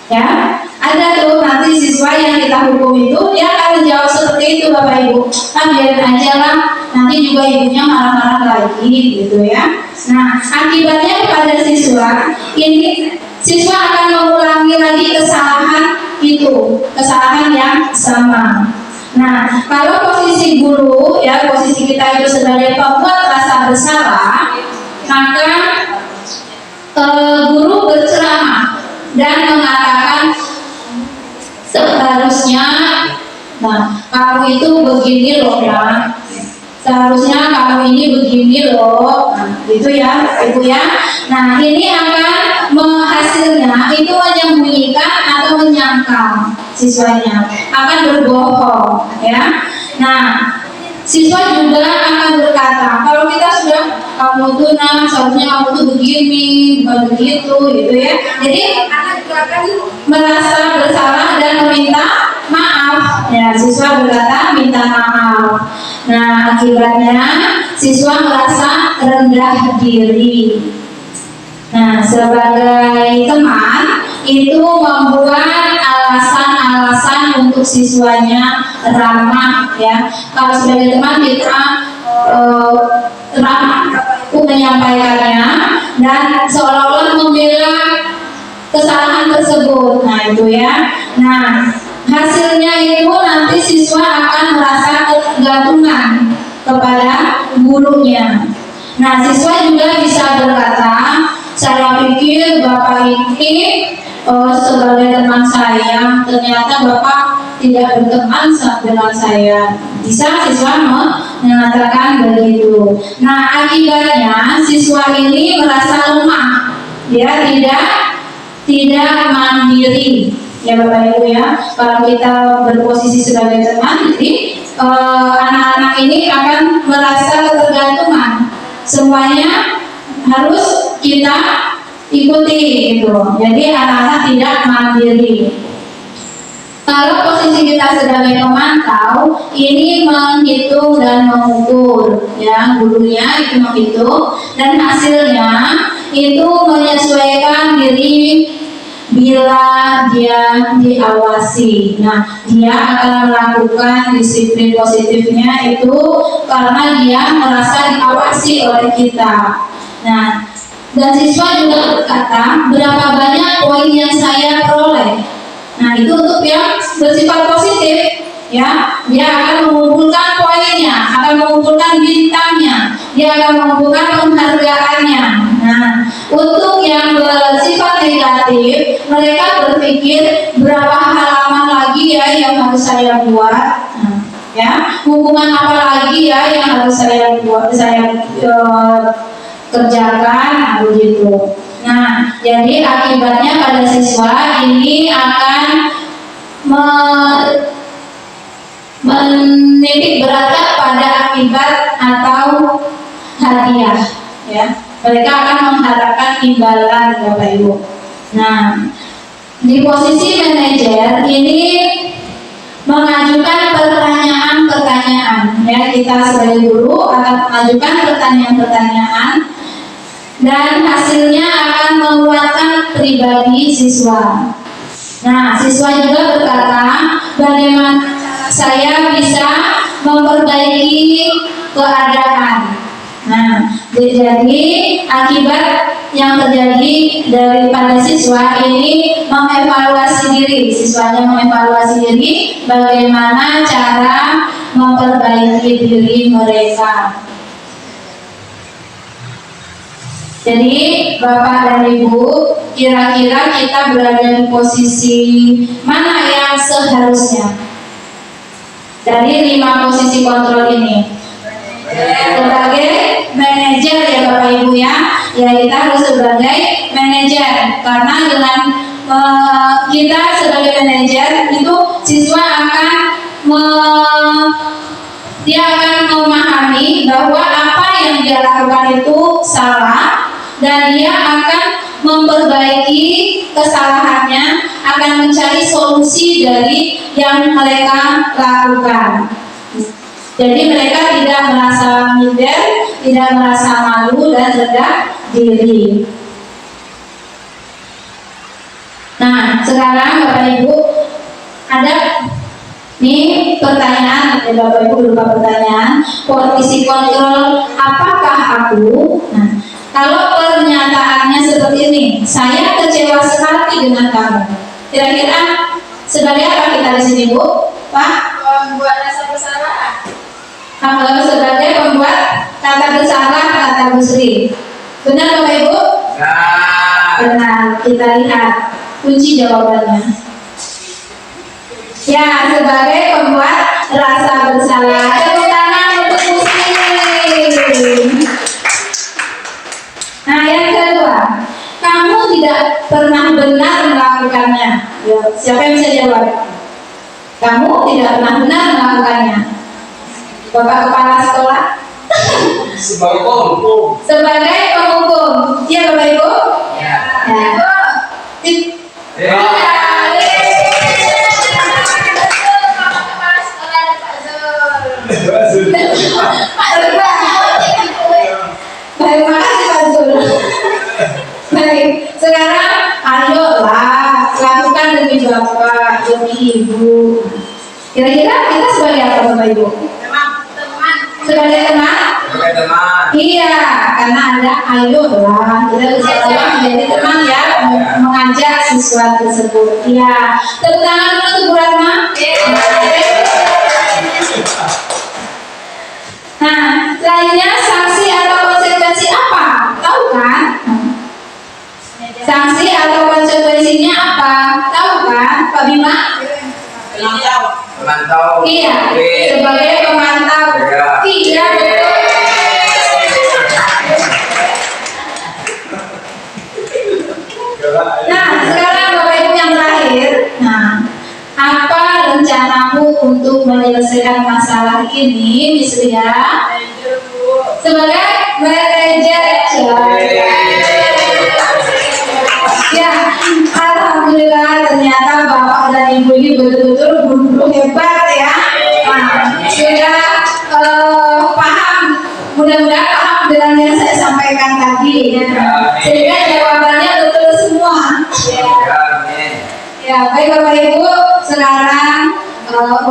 Ya, ada tuh nanti siswa yang kita hukum itu dia akan menjawab seperti itu Bapak Ibu. Biarin aja lah, nanti juga ibunya marah-marah lagi gitu ya. Nah, akibatnya kepada siswa ini, siswa akan mengulangi lagi kesalahan itu, kesalahan yang sama. Nah, kalau posisi guru ya, posisi kita itu sebagai pembuat rasa bersalah, maka guru berceramah dan mengatakan itu begini loh ya, seharusnya kamu ini begini loh, nah, gitu ya Ibu ya. Nah ini akan hasilnya itu menyembunyikan atau menyangkal siswanya, akan berbohong ya. Nah siswa juga akan berkata, kalau kita sudah, kamu tuh seharusnya kamu tuh begini, bukan begitu gitu ya. Jadi anak juga akan merasa bersalah dan meminta maaf ya. Siswa berkata minta maaf. Nah akibatnya siswa merasa rendah diri. Nah sebagai teman itu membuat alasan-alasan untuk siswanya ramah ya. Kalau sebagai teman kita ramah menyampaikannya dan seolah-olah membela kesalahan tersebut. Nah itu ya. Nah hasilnya itu nanti siswa akan merasa ketergantungan kepada gurunya. Nah siswa juga bisa berkata, saya pikir Bapak ini sebagai teman saya, ternyata Bapak tidak berteman dengan saya. Bisa siswa mengatakan begitu. Nah akibatnya siswa ini merasa lemah, dia tidak mandiri ya Bapak Ibu ya. Kalau kita berposisi sebagai teman, jadi anak-anak ini akan merasa ketergantungan, semuanya harus kita ikuti gitu. Jadi anak-anak tidak mandiri. Kalau posisi kita sebagai pemantau, ini menghitung dan mengukur ya, gurunya itu menghitung dan hasilnya itu menyesuaikan diri bila dia diawasi. Nah dia akan melakukan disiplin positifnya itu karena dia merasa diawasi oleh kita. Nah dan siswa juga berkata, berapa banyak poin yang saya peroleh. Nah itu untuk yang bersifat positif ya, dia akan mengumpulkan poinnya, akan mengumpulkan bintangnya, dia akan mengumpulkan penghargaannya. Nah untuk yang bersifat negatif, mereka berpikir berapa halaman lagi ya yang harus saya buat, nah, ya hukuman apa lagi ya yang harus saya buat, saya kerjakan, nah begitu. Nah, jadi akibatnya pada siswa ini akan menitik beratkan pada akibat atau hadiah, ya. Mereka akan mengharapkan imbalan, Bapak Ibu. Nah, di posisi manajer ini mengajukan pertanyaan-pertanyaan, ya. Kita sebagai guru akan mengajukan pertanyaan-pertanyaan dan hasilnya akan menguatkan pribadi siswa. Nah, siswa juga berkata, bagaimana saya bisa memperbaiki keadaan. Nah, jadi akibat yang terjadi daripada siswa ini mengevaluasi diri, siswanya mengevaluasi diri bagaimana cara memperbaiki diri mereka. Jadi Bapak dan Ibu, kira-kira kita berada di posisi mana yang seharusnya dari 5 posisi kontrol ini? Sebagai manajer ya Bapak Ibu ya, kita harus sebagai manajer, karena dengan kita sebagai manajer itu siswa akan dia akan memahami bahwa apa yang dia lakukan itu salah dan dia akan memperbaiki kesalahannya, akan mencari solusi dari yang mereka lakukan. Jadi mereka tidak merasa minder, tidak merasa malu dan rendah diri. Nah, sekarang Bapak Ibu ada nih pertanyaan dari Bapak Ibu, berupa pertanyaan posisi kontrol apakah aku? Nah, kalau pernyataannya seperti ini, saya kecewa sekali dengan kamu. Kira-kira sebagai apa kita di sini, Bu? Pak? Membuat rasa bersalah. Kalau sebagai pembuat kata bersalah, kata Bu Sri. Benar Bapak Ibu? Ya. Benar. Kita lihat kunci jawabannya. Ya, sebagai pembuat rasa bersalah. Tepuk tangan untuk muslim. Nah, yang kedua, kamu tidak pernah benar melakukannya. Ya, siapa yang bisa jawab? Kamu tidak pernah benar melakukannya. Bapak kepala sekolah? Sebagai penghukum. Sebagai penghukum. Iya, Bapak Ibu? Ya. Ya. Ya. Baik, makasih Pak Zul. Baik, sekarang ayolah lakukan demi Bapak, demi Ibu. Kira-kira kita sebagai apa Bapak Ibu? Sebagai teman? Sebagai teman. Iya, karena ada ayolah kita bisa menjadi teman ya, mengajak siswa tersebut. Iya, tepuk tangan dulu untuk Bu Ratma. Nah, lainnya sanksi atau konsekuensi apa? Tahu kan? Sanksi atau konsekuensinya apa? Tahu kan, Pak Bima? Pemantau. Iya, sebagai pemantau. Iya, betul. Nah, sekarang Bapak Ibu yang terakhir. Nah, apa rencanamu untuk menyelesaikan masalah ini, Miss Lia? Sebagai manajer. Ya, alhamdulillah ternyata Bapak dan Ibu ini betul-betul guru hebat ya. Nah, sudah paham, mudah-mudahan paham dengan yang saya sampaikan tadi. Sehingga jawabannya betul semua. Ya, baik Bapak Ibu, sekarang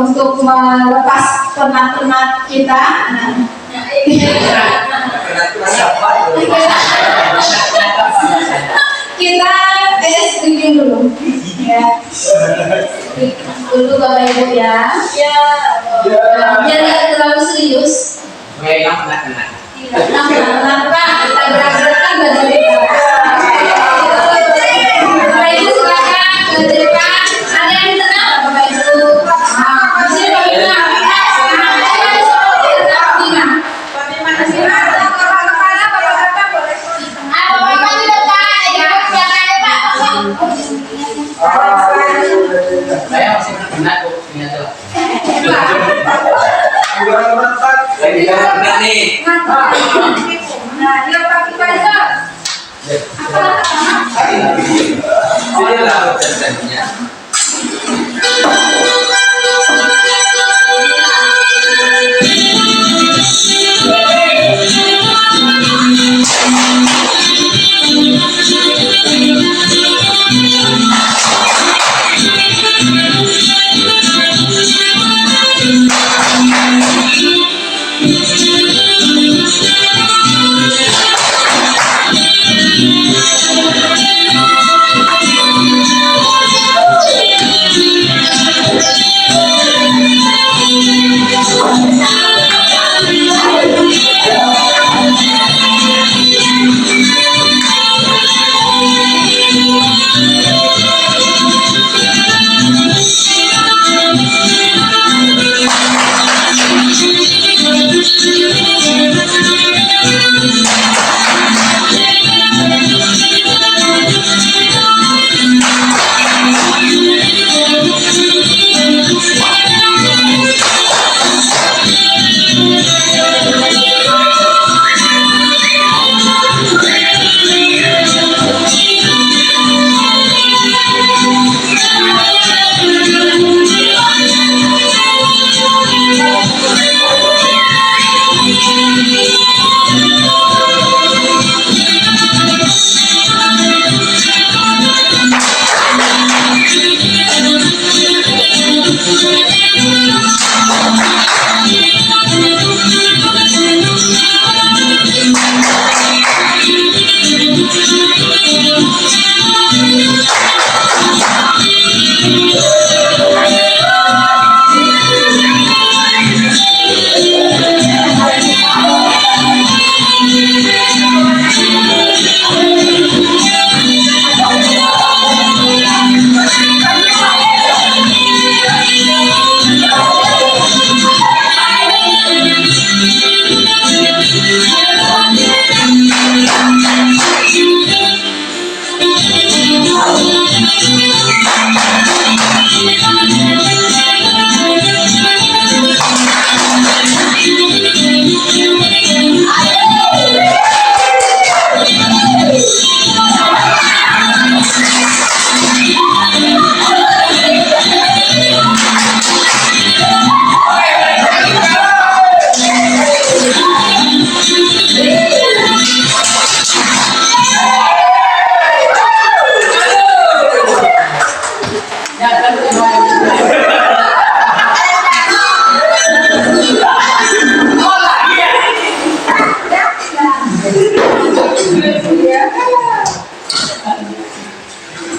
untuk melepas penat-penat kita. Kita speaking dulu. Ya. Dulu Bapak Ibu ya. Biar nggak terlalu serius. Kenapa kita gerak-gerakan badan kita? Bapak Ibu silakan ke depan. Ada yang tenang Bapak Ibu. Di sini Pak Bima. Saya masih benar kok, ini aja. Saya tidak benar nih.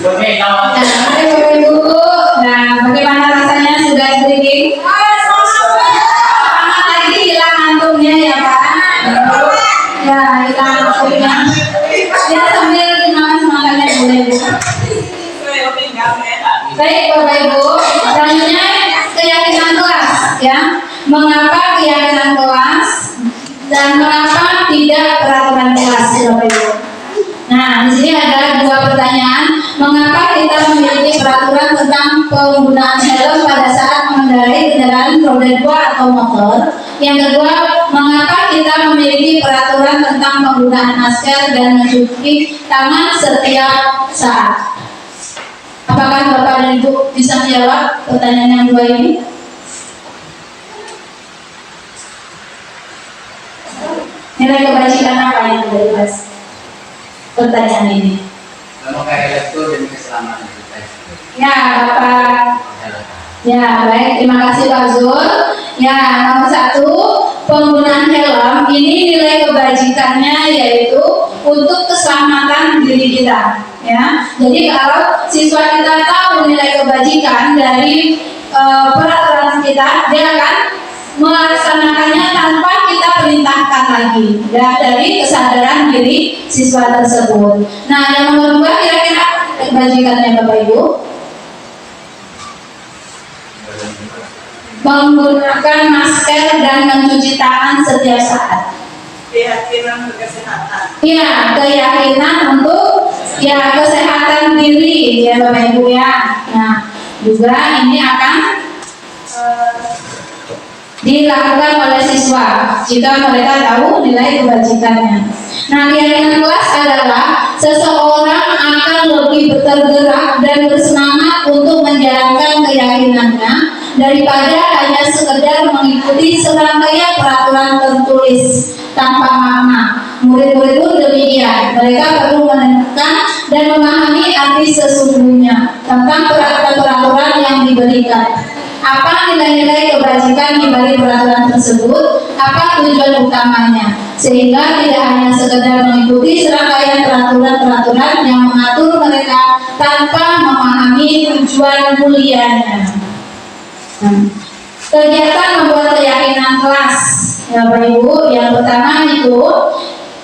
Oke, nama. Nah, oke Bapak Ibu. Nah, bagaimana rasanya sudah breathing? Semangat lagi, hilang ngantuknya ya Pak. Ya, hilang ngantuknya. Ya, sambil semangatnya boleh Bu. Baik Bapak Ibu, selanjutnya keyakinan kelas ya. Mengapa keyakinan kelas dan mengapa tidak peraturan kelas Bapak Ibu? Nah, di sini ada dua pertanyaan. Mengapa kita memiliki peraturan tentang penggunaan helm pada saat mengendarai kendaraan roda 2 atau motor? Yang kedua, mengapa kita memiliki peraturan tentang penggunaan masker dan mencuci tangan setiap saat? Apakah Bapak dan Ibu bisa menjawab pertanyaan yang dua ini? Nilai kebajikan apa yang dari Mas? Pertanyaan ini. Memakai helm itu demi keselamatan kita. Ya, Bapak. Ya, baik. Terima kasih Pak Zul. Ya, nomor 1, penggunaan helm ini nilai kebajikannya yaitu untuk keselamatan diri kita. Ya, jadi kalau siswa kita tahu nilai kebajikan dari peraturan kita, dia akan melaksanakannya tanpa kita perintahkan lagi ya, dari kesadaran diri siswa tersebut. Nah, yang nomor 2 kira-kira kebajikannya Bapak Ibu? Menggunakan masker dan mencuci tangan setiap saat. Keyakinan kesehatan. Iya, keyakinan untuk ya kesehatan diri ya Bapak Ibu ya. Nah, juga ini akan dilakukan oleh siswa jika mereka tahu nilai kebajikannya. Nah, keyakinan kelas adalah seseorang akan lebih tergerak dan bersemangat untuk menjalankan keyakinannya daripada hanya sekedar mengikuti serangkaian peraturan tertulis tanpa makna. Murid-murid pun demikian. Mereka perlu menemukan dan memahami arti sesungguhnya tentang peraturan-peraturan yang diberikan. Apa nilai-nilai kebajikan di balik peraturan tersebut? Apa tujuan utamanya? Sehingga tidak hanya sekedar mengikuti serangkaian peraturan-peraturan yang mengatur mereka tanpa memahami tujuan mulianya. Kegiatan membuat keyakinan kelas, ya Bapak Ibu. Yang pertama itu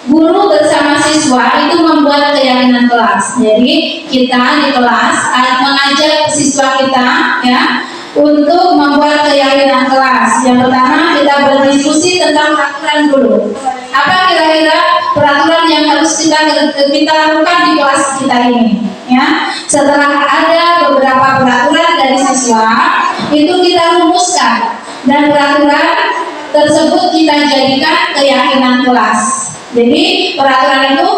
guru bersama siswa itu membuat keyakinan kelas. Jadi kita di kelas mengajak siswa kita ya untuk membuat keyakinan kelas. Yang pertama kita berdiskusi tentang peraturan dulu. Apa kira-kira peraturan yang harus kita lakukan di kelas kita ini? Ya, setelah ada beberapa peraturan dari siswa, itu kita rumuskan dan peraturan tersebut kita jadikan keyakinan kelas. Jadi peraturan itu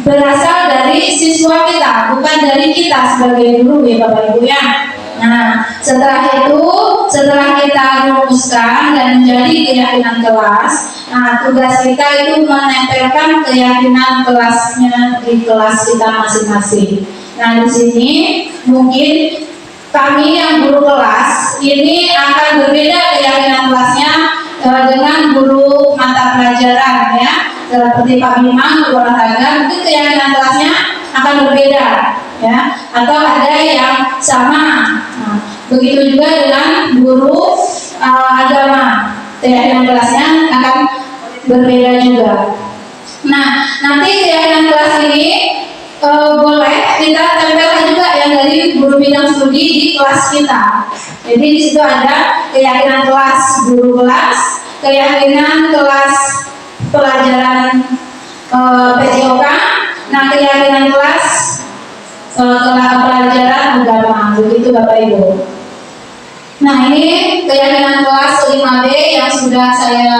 berasal dari siswa kita, bukan dari kita sebagai guru ya Bapak Ibu ya. Nah, setelah kita rumuskan dan menjadi keyakinan kelas, nah tugas kita itu menempelkan keyakinan kelasnya di kelas kita masing-masing. Nah, di sini mungkin kami yang guru kelas ini akan berbeda keyakinan kelasnya dengan guru mata pelajaran ya, seperti Pak Bima guru olahraga, mungkin keyakinan kelasnya akan berbeda ya, atau ada yang sama. Nah, begitu juga dengan guru agama, keyakinan kelasnya akan berbeda juga. Nah, nanti keyakinan kelas ini boleh kita tempelkan juga yang dari guru bidang studi di kelas kita. Jadi di situ ada keyakinan kelas guru kelas, keyakinan kelas pelajaran PJOK, nah keyakinan kelas pelajaran agama, begitu Bapak Ibu. Nah, ini keyakinan kelas 5B yang sudah saya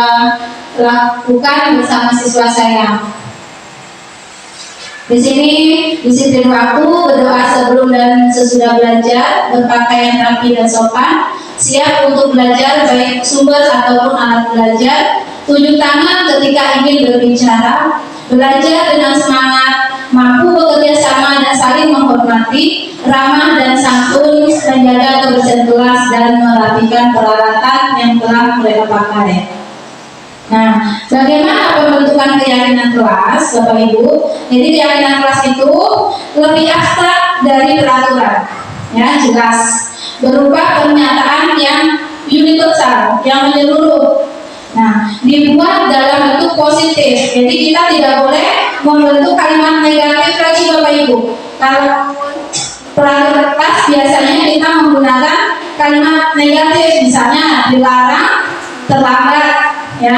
lakukan bersama siswa saya. Di sini disiplin waktu, berdoa sebelum dan sesudah belajar, berpakaian rapi dan sopan, siap untuk belajar baik sumber ataupun alat belajar, tunjuk tangan ketika ingin berbicara, belajar dengan semangat, mampu bekerja sama dan saling menghormati, ramah dan santun, menjaga kebersihan kelas dan merapikan peralatan yang telah mereka pakai. Nah, bagaimana pembentukan keyakinan kelas, Bapak Ibu? Jadi keyakinan kelas itu lebih abstrak dari peraturan, ya jelas, berupa pernyataan yang universal, yang menyeluruh. Nah, dibuat dalam bentuk positif. Jadi kita tidak boleh membentuk kalimat negatif lagi, Bapak Ibu. Kalau peraturan kelas biasanya kita menggunakan kalimat negatif, misalnya dilarang terlambat, ya,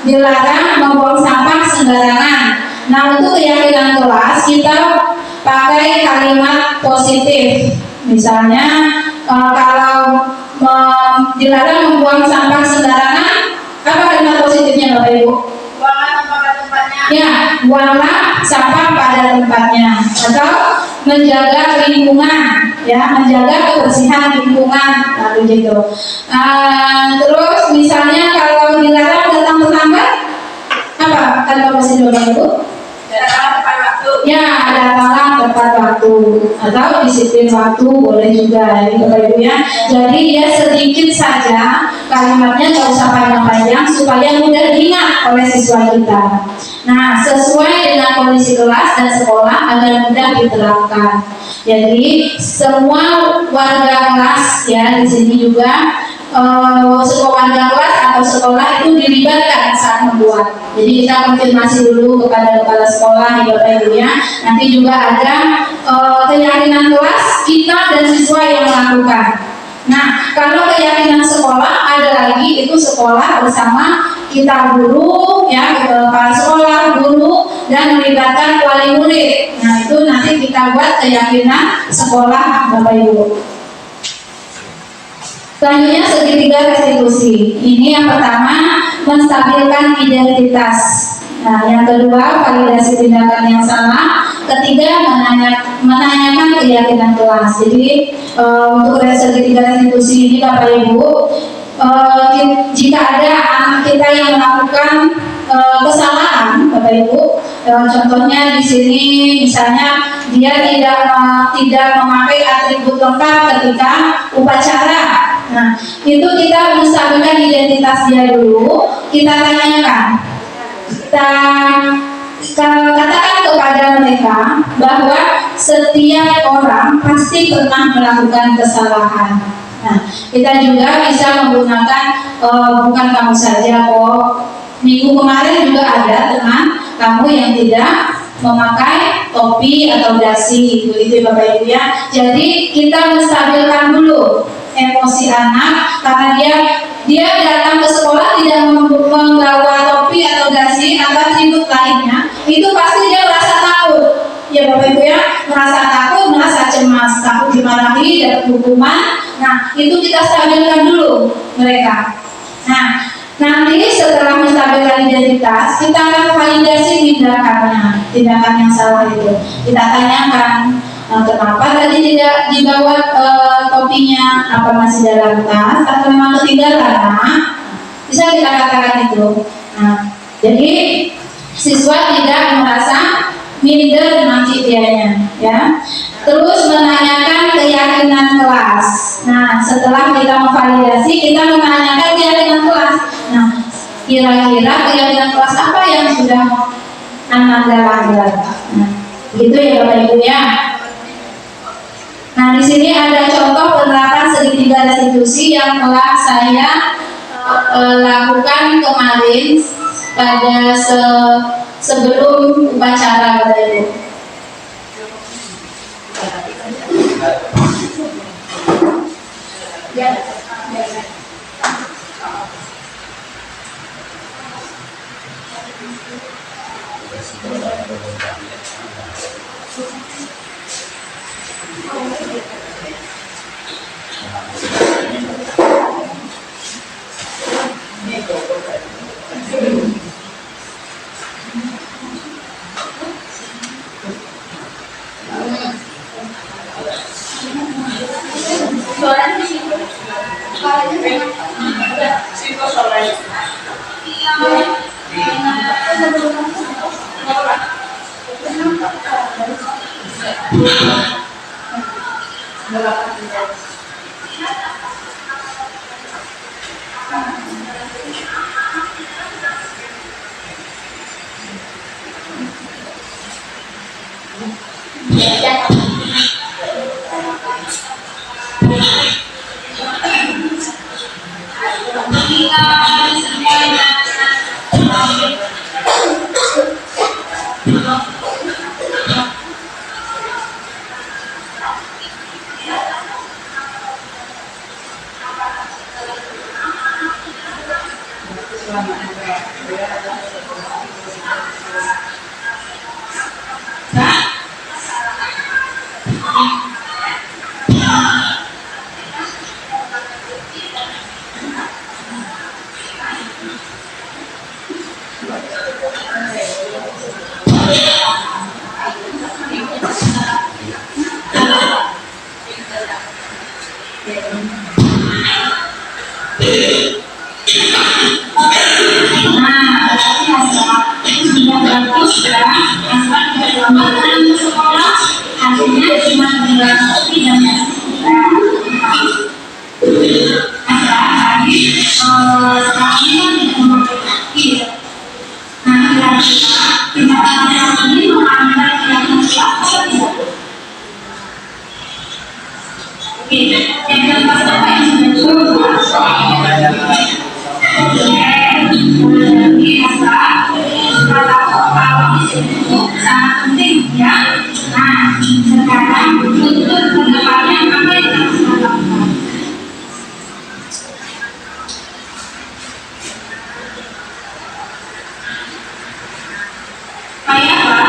dilarang membuang sampah sembarangan. Nah, untuk keyakinan kelas kita pakai kalimat positif. Misalnya kalau dilarang membuang sampah sembarangan, apa kalimat positifnya, Bapak Ibu? Buanglah sampah pada tempatnya. Ya, buanglah sampah pada tempatnya. Atau menjaga lingkungan, ya, menjaga kebersihan lingkungan, lalu gitu. Terus misalnya kalau dilarang datang terlambat, apa kalimat positif, Bapak Ibu? Datanglah tepat waktu. Ya, datanglah tepat waktu, atau disiplin waktu boleh juga, ya, Bapak Ibu ya. Jadi ya sedikit saja kalimatnya, nggak usah panjang-panjang supaya mudah diingat oleh siswa kita. Nah, sesuai dengan kondisi kelas dan sekolah agar mudah diterapkan. Jadi semua warga kelas, ya, di sini juga sekolah warga kelas atau sekolah itu dilibatkan saat membuat. Jadi kita konfirmasi dulu kepada kepala sekolah, ya, Bapak Ibu ya. Nanti juga ada keyakinan kelas kita dan siswa yang melakukan. Nah, kalau keyakinan sekolah ada lagi, itu sekolah bersama kita guru, ya, kepala sekolah, guru, dan melibatkan wali murid. Nah, itu nanti kita buat keyakinan sekolah, Bapak Ibu. Selanjutnya segitiga restitusi. Ini yang pertama, menstabilkan identitas. Nah, yang kedua, validasi tindakan yang salah. Ketiga, menanyakan keyakinan kelas. Jadi untuk segitiga restitusi ini, Bapak Ibu, jika ada anak kita yang melakukan kesalahan, Bapak Ibu, contohnya di sini misalnya dia tidak memakai atribut lengkap ketika upacara. Nah, itu kita menstabilkan identitas dia dulu, kita tanyakan, kita katakan kepada mereka bahwa setiap orang pasti pernah melakukan kesalahan. Nah, kita juga bisa menggunakan bukan kamu saja kok. Minggu kemarin juga ada teman kamu yang tidak memakai topi atau dasi, begitu Bapak Ibu ya. Jadi kita menstabilkan dulu emosi anak, karena dia datang ke sekolah tidak membawa topi atau dasi atau atribut lainnya, itu pasti dia merasa takut, ya Bapak Ibu ya, merasa takut, merasa cemas, takut dimarahi, dapat hukuman. Nah, itu kita stabilkan dulu mereka. Nah, nanti setelah menstabilkan identitas, kita akan validasi tindakan yang salah itu. Kita tanyakan, kenapa tadi tidak dibawa topinya, apa masih dalam tas atau memang ketinggalan? Nah, bisa kita katakan itu. Nah, jadi siswa tidak merasa minder nanti dianya, ya. Terus menanyakan keyakinan kelas. Nah, setelah kita memvalidasi, kita menanyakan keyakinan kelas. Nah, kira-kira keyakinan kelas apa yang sudah Anda langgar? Nah, gitu ya Bapak Ibu ya. Nah, di sini ada contoh penerapan segitiga restitusi yang telah saya lakukan kemarin pada sebelum upacara, Bapak Ibu. Sudah bagus ya, asal kita dalam sekolah hasilnya cuma bilang kopi dan sekarang ini mengambil yang sangat penting ya. Nah, sekarang untuk kedepannya apa yang harus kita lakukan? Kayak apa?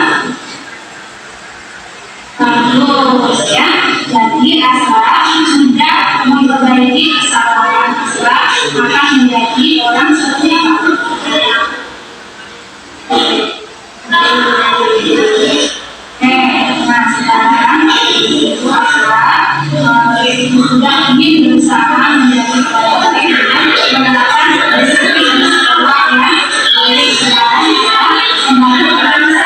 Bagus ya. Jadi asal sudah memperbaiki kesalahan asal, maka menjadi orang seperti apa? Nah sekarang itu adalah sudah ingin berusaha menjadi orang yang menerapkan disiplin di sekolah ya. Jadi sekarang kita kembali kepada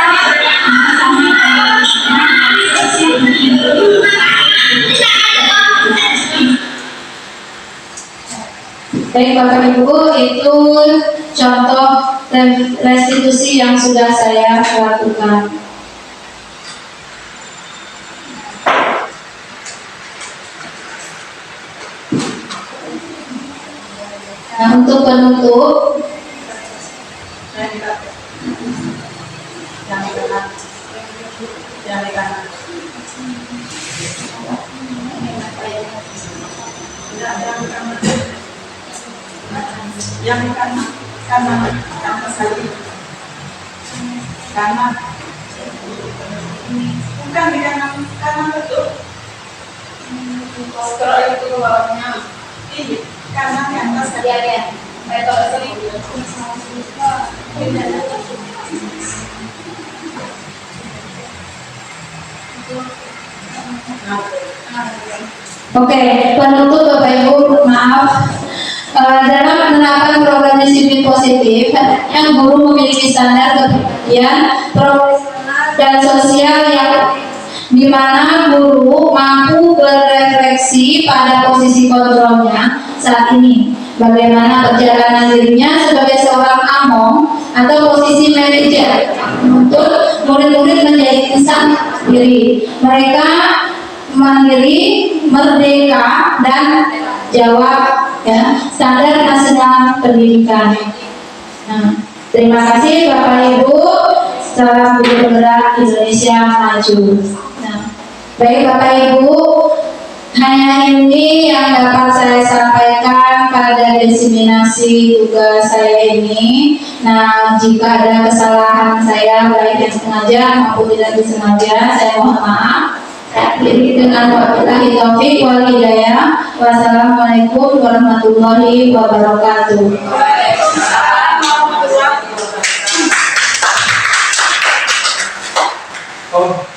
Baik Bapak Ibu, itu contoh restitusi yang sudah saya lakukan. Nah, untuk penutup, yang kanan sekali kanan bukan di kanan betul kalau itu ke bawahnya ini kanan di atas ya atau sini oke, penutup Bapak Ibu, maaf. Dalam menerapkan program disiplin positif, yang guru memiliki standar kepribadian profesional dan sosial yang dimana guru mampu berefleksi pada posisi kontrolnya saat ini, bagaimana perjalanan dirinya sebagai seorang among atau posisi manajer untuk murid-murid menjadi insan sendiri. Mereka mandiri, merdeka, dan jawab ya standar nasional pendidikan. Nah, terima kasih Bapak Ibu. Salam guru bergerak Indonesia maju. Nah, baik Bapak Ibu, hanya ini yang dapat saya sampaikan pada diseminasi tugas saya ini. Nah, jika ada kesalahan saya baik yang sengaja maupun tidak disengaja, saya mohon maaf. Akhiri dengan wabillahi taufik wal hidayah. Wassalamualaikum warahmatullahi wabarakatuh. Oh.